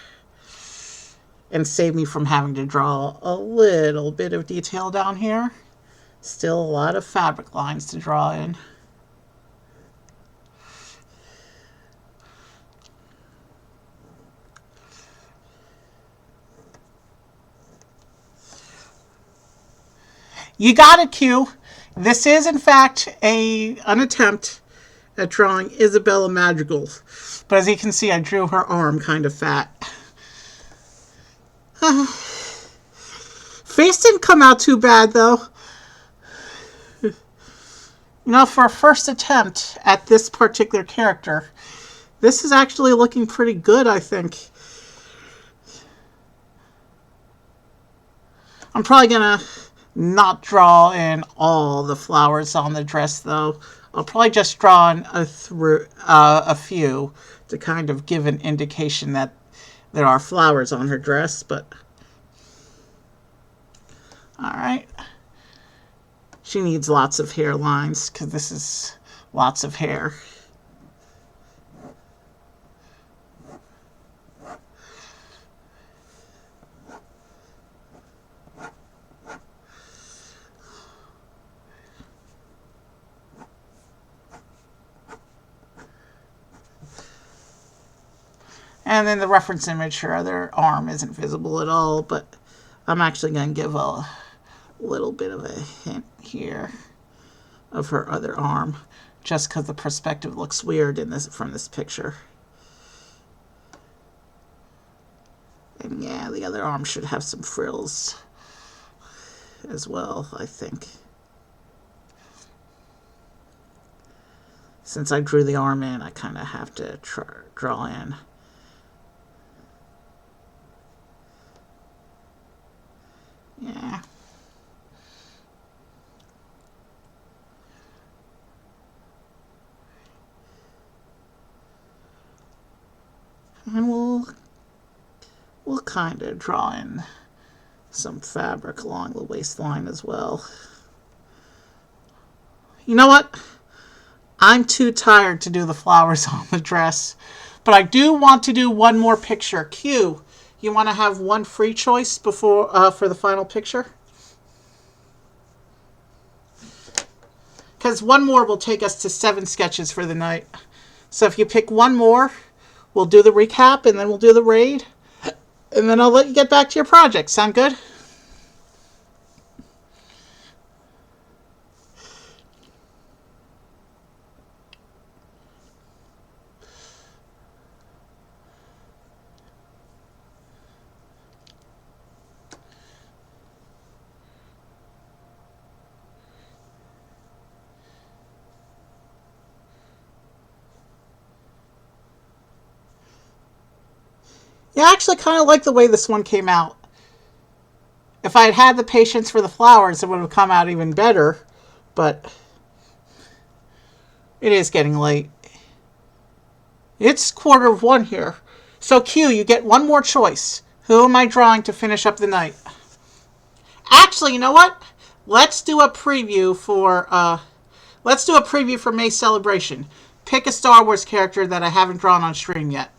and save me from having to draw a little bit of detail down here. Still a lot of fabric lines to draw in. You got it, Q. This is, in fact, an attempt at drawing Isabella Madrigal. But as you can see, I drew her arm kind of fat. Face didn't come out too bad, though. You know, for a first attempt at this particular character, this is actually looking pretty good, I think. I'm probably going to not draw in all the flowers on the dress, though. I'll probably just draw in a few to kind of give an indication that there are flowers on her dress, but... Alright. She needs lots of hairlines, because this is lots of hair. And then the reference image, her other arm isn't visible at all, but I'm actually going to give a little bit of a hint here of her other arm, just because the perspective looks weird in from this picture. And yeah, the other arm should have some frills as well, I think. Since I drew the arm in, I kind of have to draw in. Yeah. And we'll kind of draw in some fabric along the waistline as well. You know what? I'm too tired to do the flowers on the dress, but I do want to do one more picture. Q, you want to have one free choice before for the final picture? Because one more will take us to 7 sketches for the night. So if you pick one more, we'll do the recap, and then we'll do the raid. And then I'll let you get back to your project. Sound good? Yeah, I actually kind of like the way this one came out. If I had had the patience for the flowers, it would have come out even better. But it is getting late. It's 1:15 here. So Q, you get one more choice. Who am I drawing to finish up the night? Actually, you know what? Let's do a preview for May's celebration. Pick a Star Wars character that I haven't drawn on stream yet.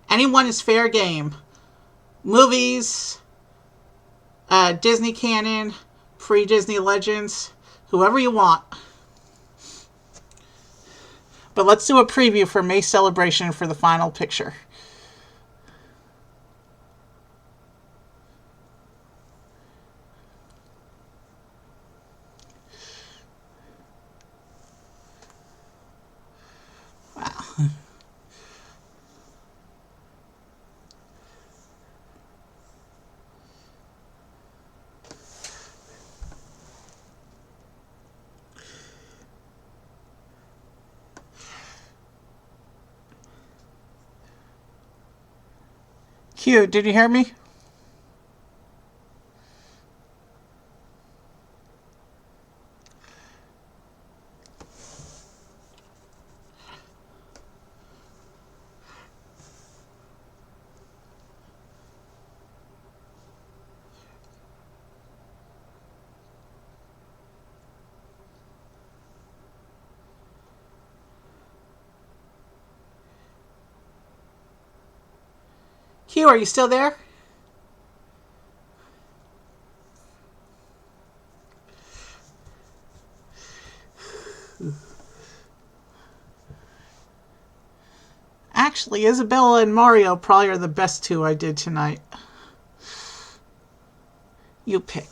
Anyone is fair game. Movies, Disney canon, pre-Disney Legends, whoever you want. But let's do a preview for May's celebration for the final picture. Wow. Q, did you hear me? Q, are you still there? Actually, Isabella and Mario probably are the best two I did tonight. You pick.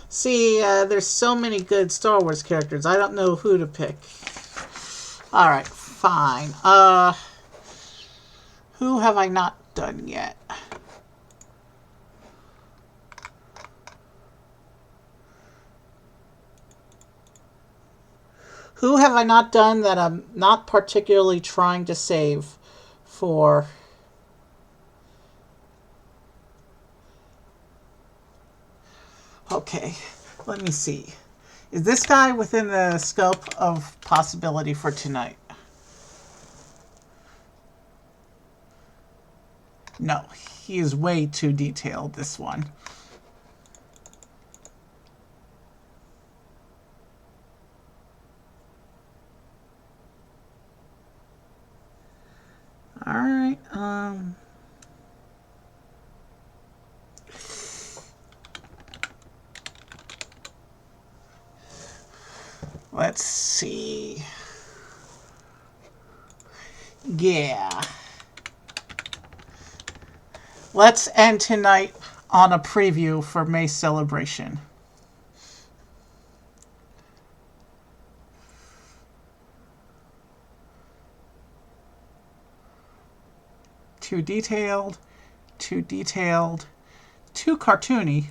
See, there's so many good Star Wars characters. I don't know who to pick. Alright, fine. Who have I not done yet? Who have I not done that I'm not particularly trying to save for... Okay, let me see. Is this guy within the scope of possibility for tonight? No, he is way too detailed, this one. Alright, let's see. Yeah. Let's end tonight on a preview for May's celebration. Too detailed, too detailed, too cartoony.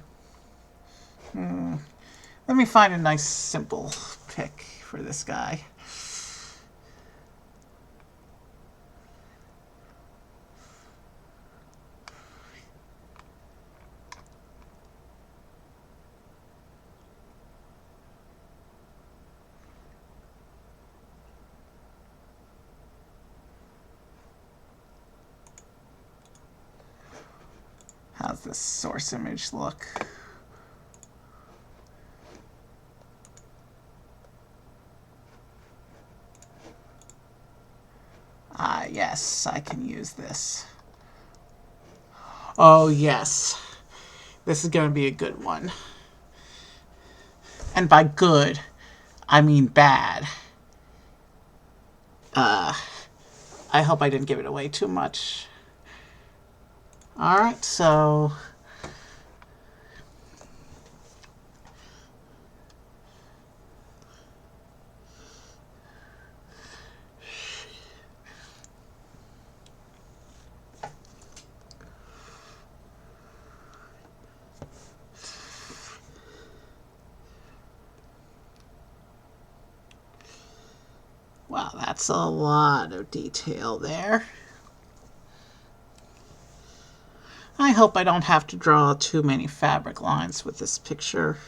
Let me find a nice simple pick for this guy. How's this source image look? Ah, yes, I can use this. Oh, yes. This is going to be a good one. And by good, I mean bad. I hope I didn't give it away too much. Alright, so... Wow, that's a lot of detail there. I hope I don't have to draw too many fabric lines with this picture.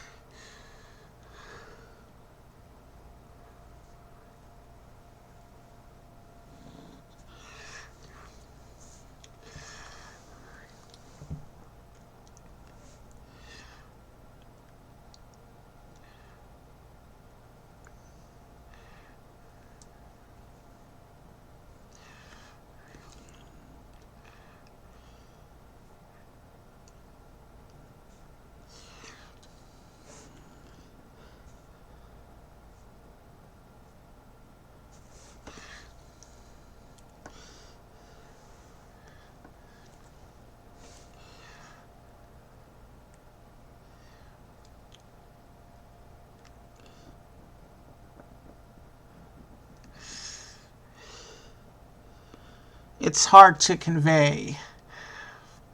It's hard to convey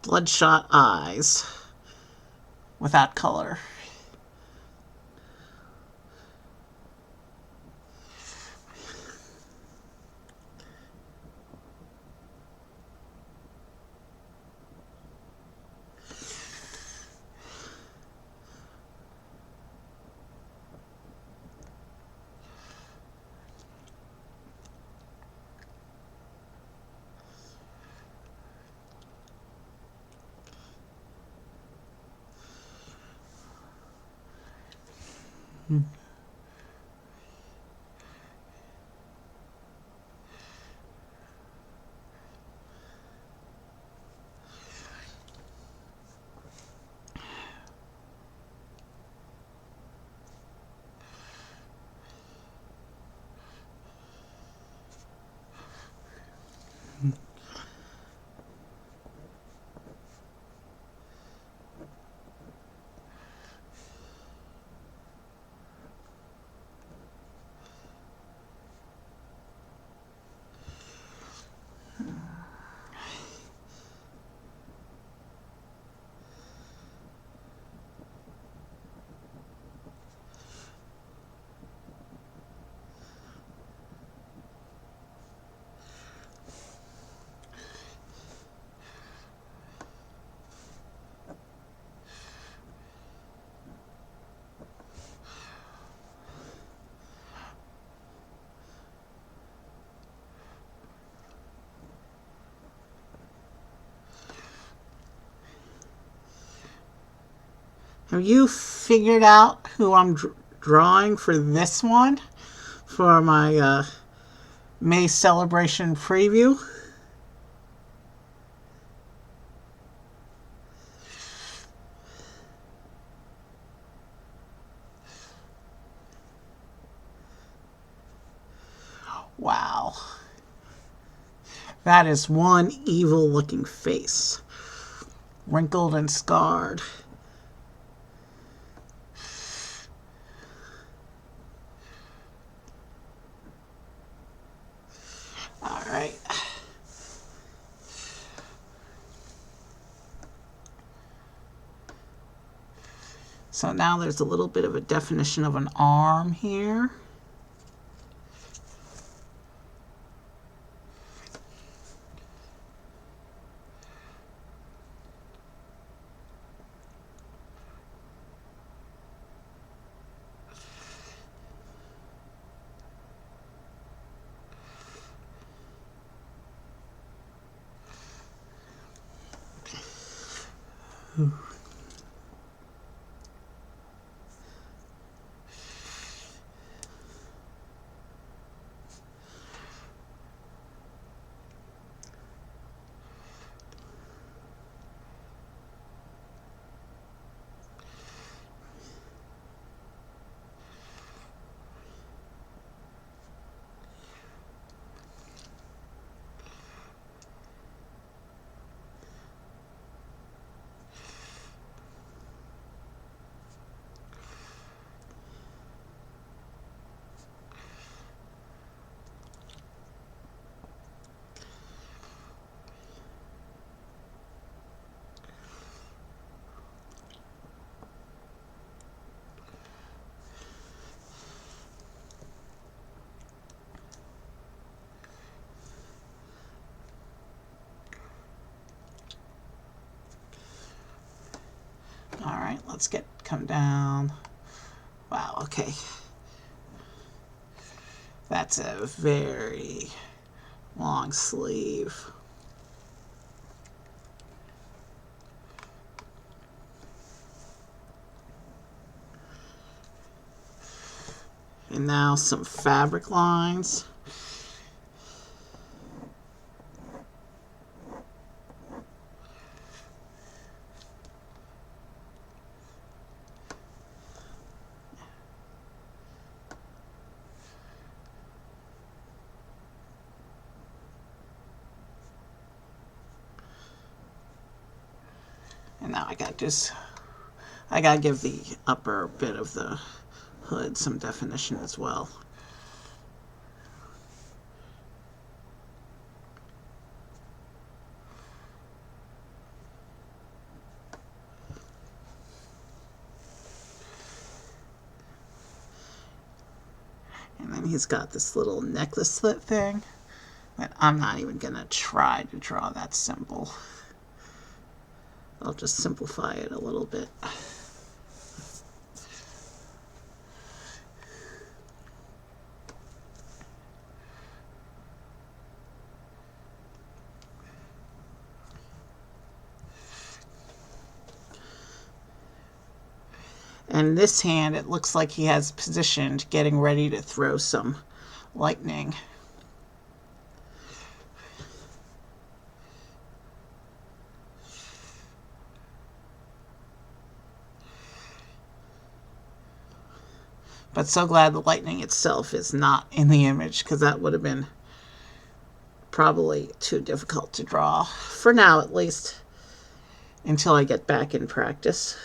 bloodshot eyes without color. Have you figured out who I'm drawing for this one? For my May celebration preview? Wow. That is one evil looking face. Wrinkled and scarred. Alright. So now there's a little bit of a definition of an arm here. Alright, let's come down. Wow, okay. That's a very long sleeve. And now some fabric lines. And now I gotta give the upper bit of the hood some definition as well. And then he's got this little necklace slit thing, but I'm not even gonna try to draw that symbol. I'll just simplify it a little bit. And this hand, it looks like he has positioned, getting ready to throw some lightning. But so glad the lightning itself is not in the image, because that would have been probably too difficult to draw. For now, at least, until I get back in practice.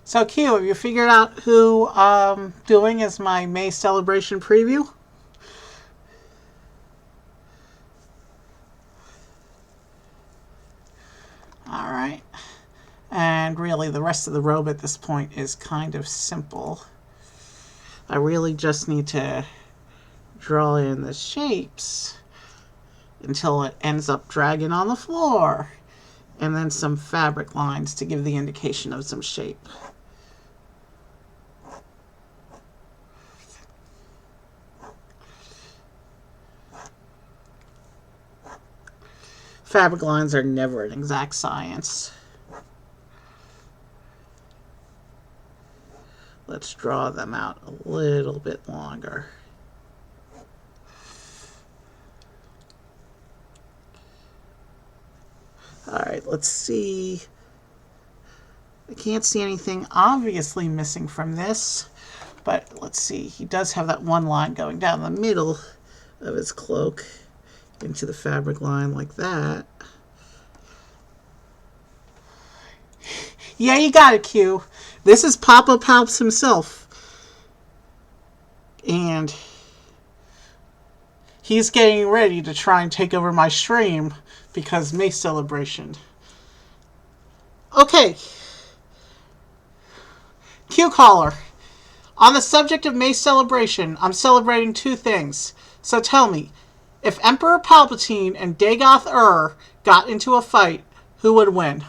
So Q, have you figured out who I'm doing as my May celebration preview? All right. And really, the rest of the robe at this point is kind of simple. I really just need to draw in the shapes until it ends up dragging on the floor. And then some fabric lines to give the indication of some shape. Fabric lines are never an exact science. Let's draw them out a little bit longer. All right, let's see. I can't see anything obviously missing from this, but let's see. He does have that one line going down the middle of his cloak into the fabric line like that. Yeah, you got it, Q. This is Papa Palps himself. And he's getting ready to try and take over my stream because May celebration. Okay. Q caller. On the subject of May celebration, I'm celebrating two things. So tell me, if Emperor Palpatine and Dagoth got into a fight, who would win?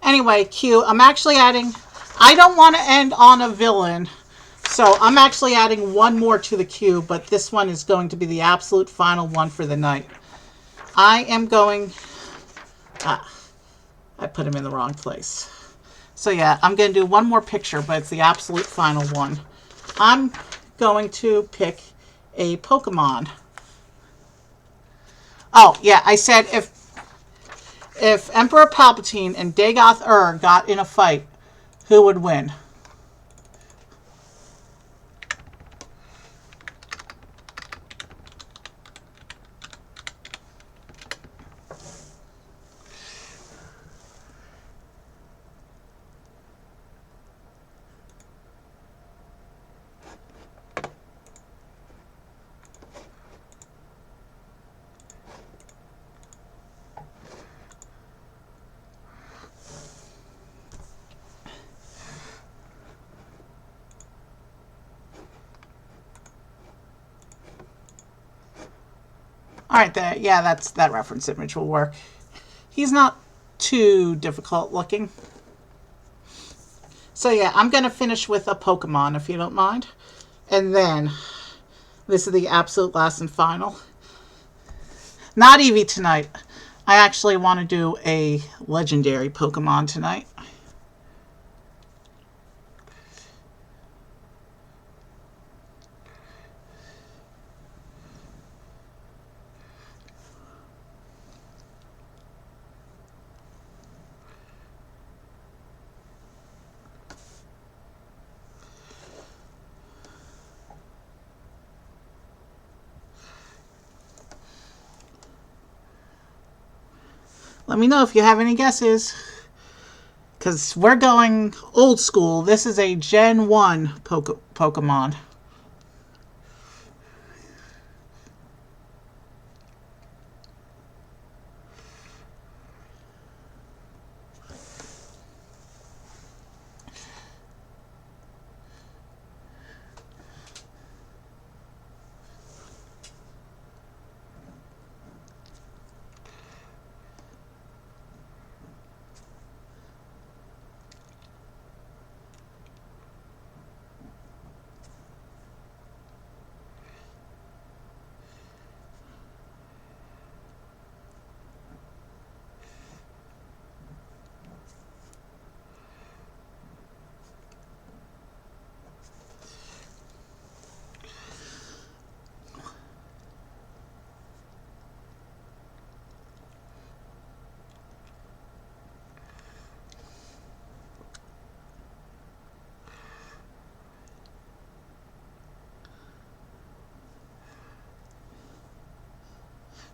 Anyway, Q, I'm actually adding... I don't want to end on a villain, so I'm actually adding one more to the queue, but this one is going to be the absolute final one for the night. I am going... I put him in the wrong place. So yeah, I'm going to do one more picture, but it's the absolute final one. I'm going to pick a Pokemon. Oh, yeah, I said if Emperor Palpatine and Dagoth got in a fight, who would win? Alright, that reference image will work. He's not too difficult looking. So yeah, I'm going to finish with a Pokemon, if you don't mind. And then, this is the absolute last and final. Not Eevee tonight. I actually want to do a legendary Pokemon tonight. Let me know if you have any guesses. Because we're going old school. This is a Gen 1 Pokemon.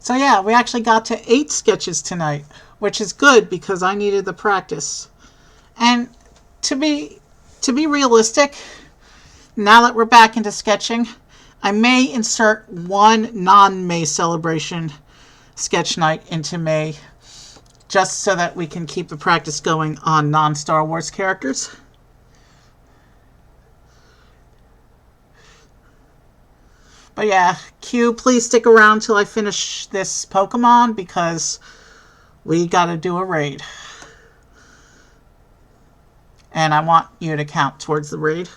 So yeah, we actually got to 8 sketches tonight, which is good because I needed the practice. And to be realistic, now that we're back into sketching, I may insert one non-May celebration sketch night into May, just so that we can keep the practice going on non-Star Wars characters. But yeah, Q, please stick around till I finish this Pokemon because we gotta do a raid. And I want you to count towards the raid.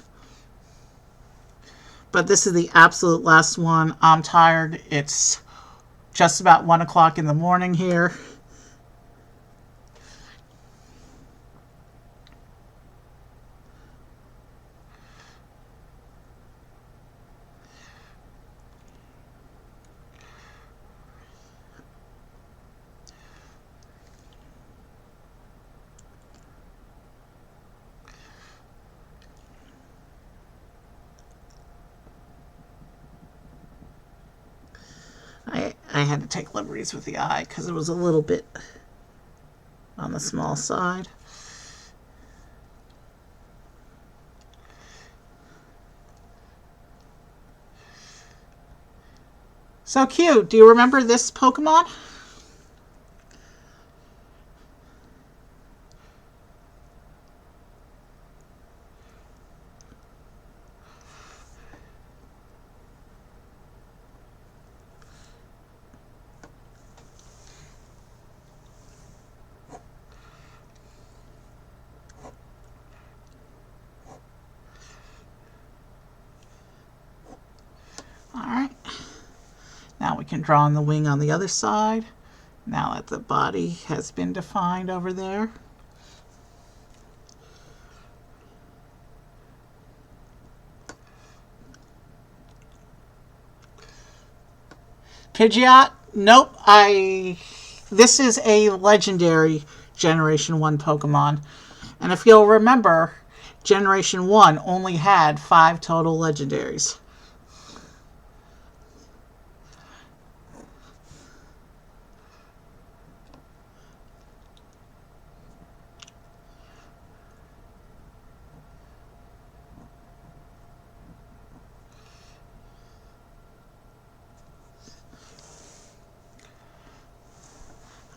But this is the absolute last one. I'm tired. It's just about 1 o'clock in the morning here. I had to take liberties with the eye because it was a little bit on the small side. So Q, do you remember this Pokemon? Alright. Now we can draw on the wing on the other side. Now that the body has been defined over there. Pidgeot? Nope. This is a legendary Generation 1 Pokemon. And if you'll remember, Generation 1 only had 5 total legendaries.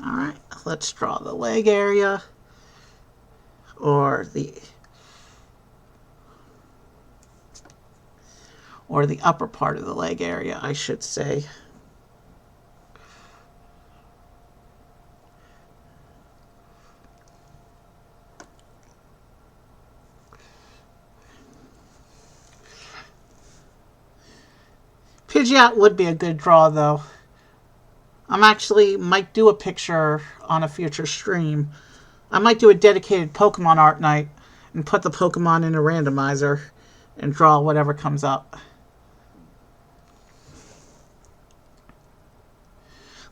Alright, let's draw the leg area, or the upper part of the leg area, I should say. Pidgeot would be a good draw, though. I'm actually might do a picture on a future stream. I might do a dedicated Pokemon art night and put the Pokemon in a randomizer and draw whatever comes up.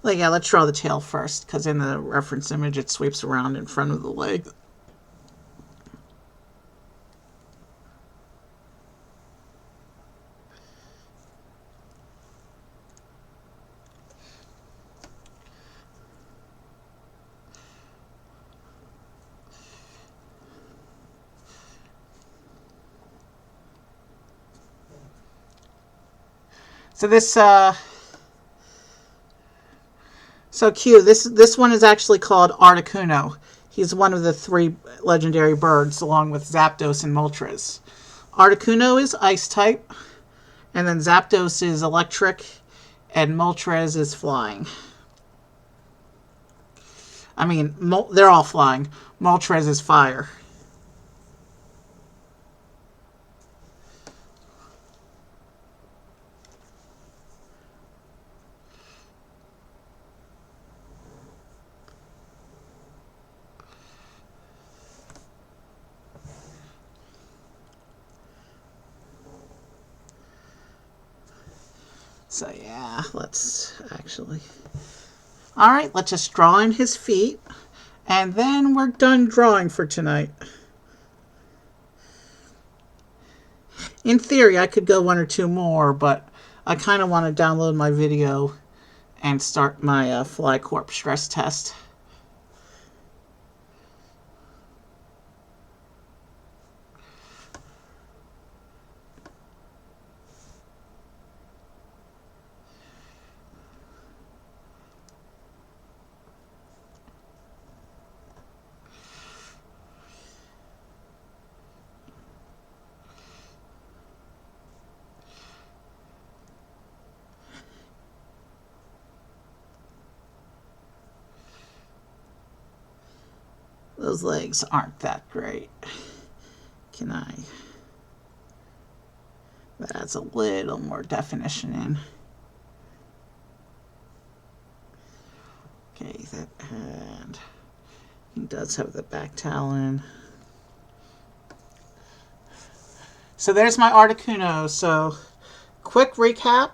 Like, yeah, let's draw the tail first, because in the reference image it sweeps around in front of the leg. So this, so Q, this one is actually called Articuno. He's one of the 3 legendary birds, along with Zapdos and Moltres. Articuno is Ice type, and then Zapdos is Electric, and Moltres is Flying. I mean, they're all flying. Moltres is Fire. So yeah, let's actually... Alright, let's just draw in his feet. And then we're done drawing for tonight. In theory, I could go 1 or 2 more, but I kind of want to download my video and start my FlyCorp stress test. Those legs aren't that great. Can I? That adds a little more definition in. Okay, that, and he does have the back talon. So there's my Articuno. So quick recap,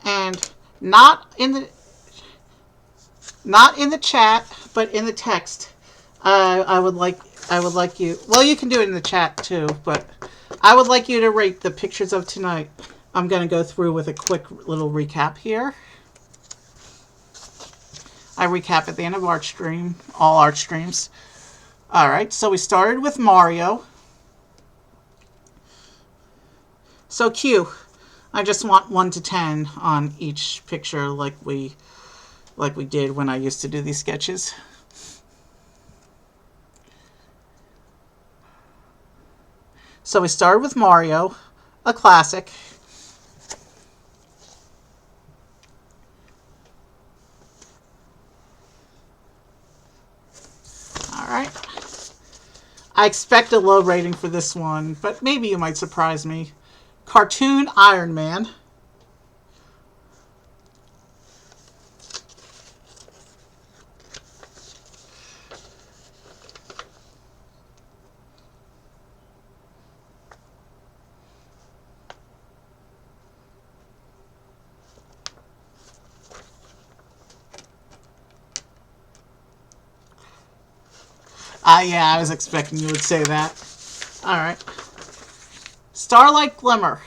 and not in the chat, but in the text. I would like you. Well, you can do it in the chat too, but I would like you to rate the pictures of tonight. I'm going to go through with a quick little recap here. I recap at the end of art stream, all art streams. All right, so we started with Mario. So Q, I just want 1 to 10 on each picture, like we did when I used to do these sketches. So we started with Mario, a classic. All right. I expect a low rating for this one, but maybe you might surprise me. Cartoon Iron Man. Yeah, I was expecting you would say that. All right. Starlight Glimmer.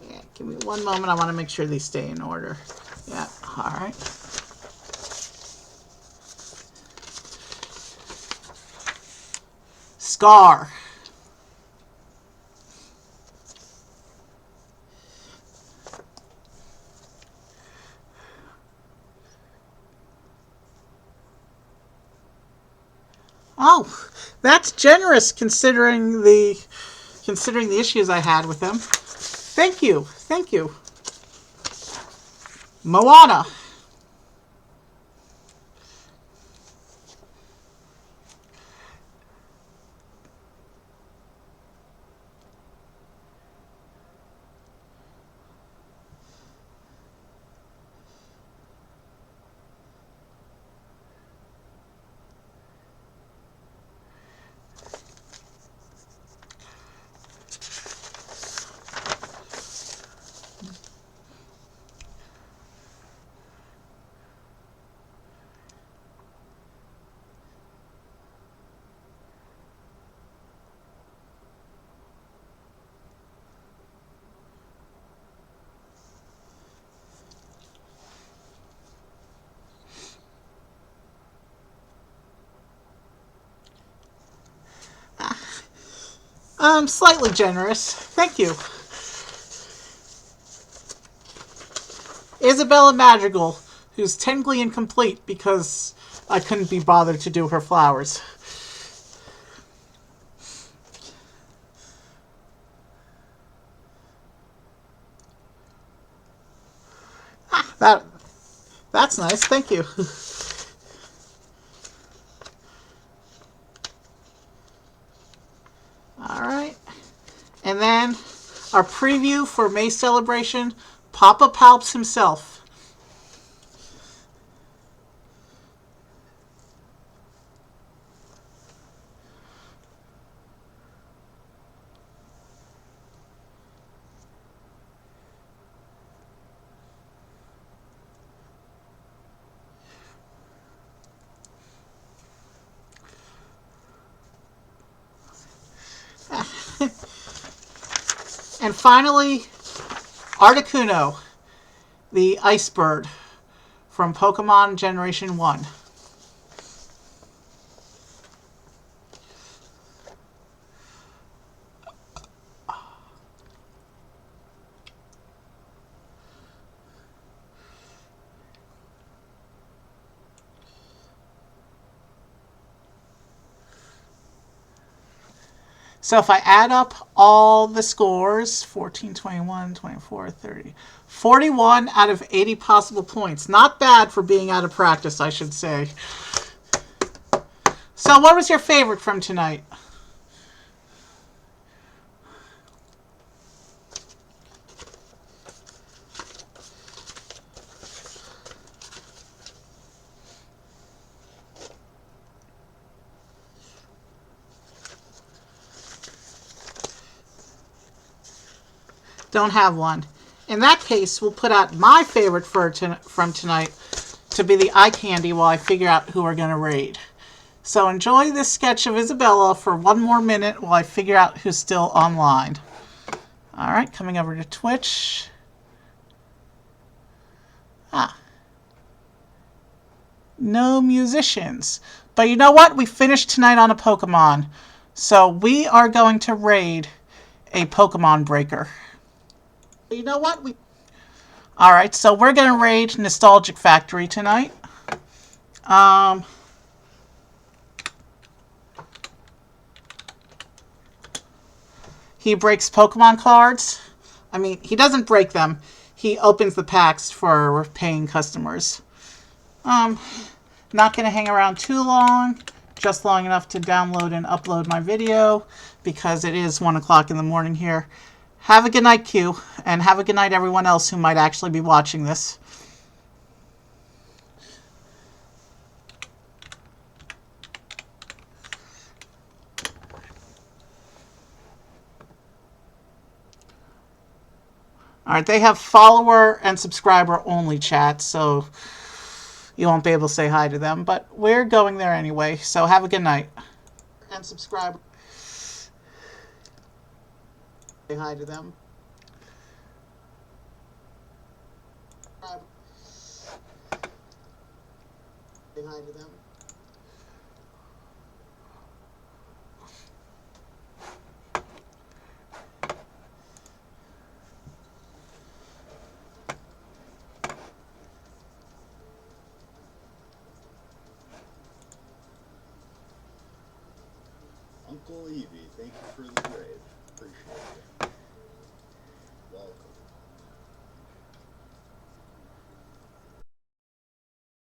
Yeah, give me 1 moment. I want to make sure these stay in order. Yeah, all right. Scar. Oh, that's generous considering the issues I had with them. Thank you. Thank you. Moana. Slightly generous. Thank you. Isabella Madrigal, who's technically incomplete because I couldn't be bothered to do her flowers. That's nice. Thank you. All right. And then our preview for May celebration, Papa Palps himself. And finally, Articuno, the ice bird from Pokemon Generation 1. So if I add up all the scores, 14, 21, 24, 30, 41 out of 80 possible points. Not bad for being out of practice, I should say. So what was your favorite from tonight? Don't have one. In that case, we'll put out my favorite from tonight to be the eye candy while I figure out who we're going to raid. So enjoy this sketch of Isabella for one more minute while I figure out who's still online. All right, coming over to Twitch. No musicians. But you know what? We finished tonight on a Pokemon. So we are going to raid a Pokemon breaker. You know what? Alright, so we're going to raid Nostalgic Factory tonight. He breaks Pokemon cards. I mean, he doesn't break them. He opens the packs for paying customers. Not going to hang around too long. Just long enough to download and upload my video because it is 1 o'clock in the morning here. Have a good night, Q, and have a good night, everyone else who might actually be watching this. All right, they have follower and subscriber only chat, so you won't be able to say hi to them, but we're going there anyway, so have a good night. And subscribe. Say hi to them. Say hi to them. Uncle Evie, thank you for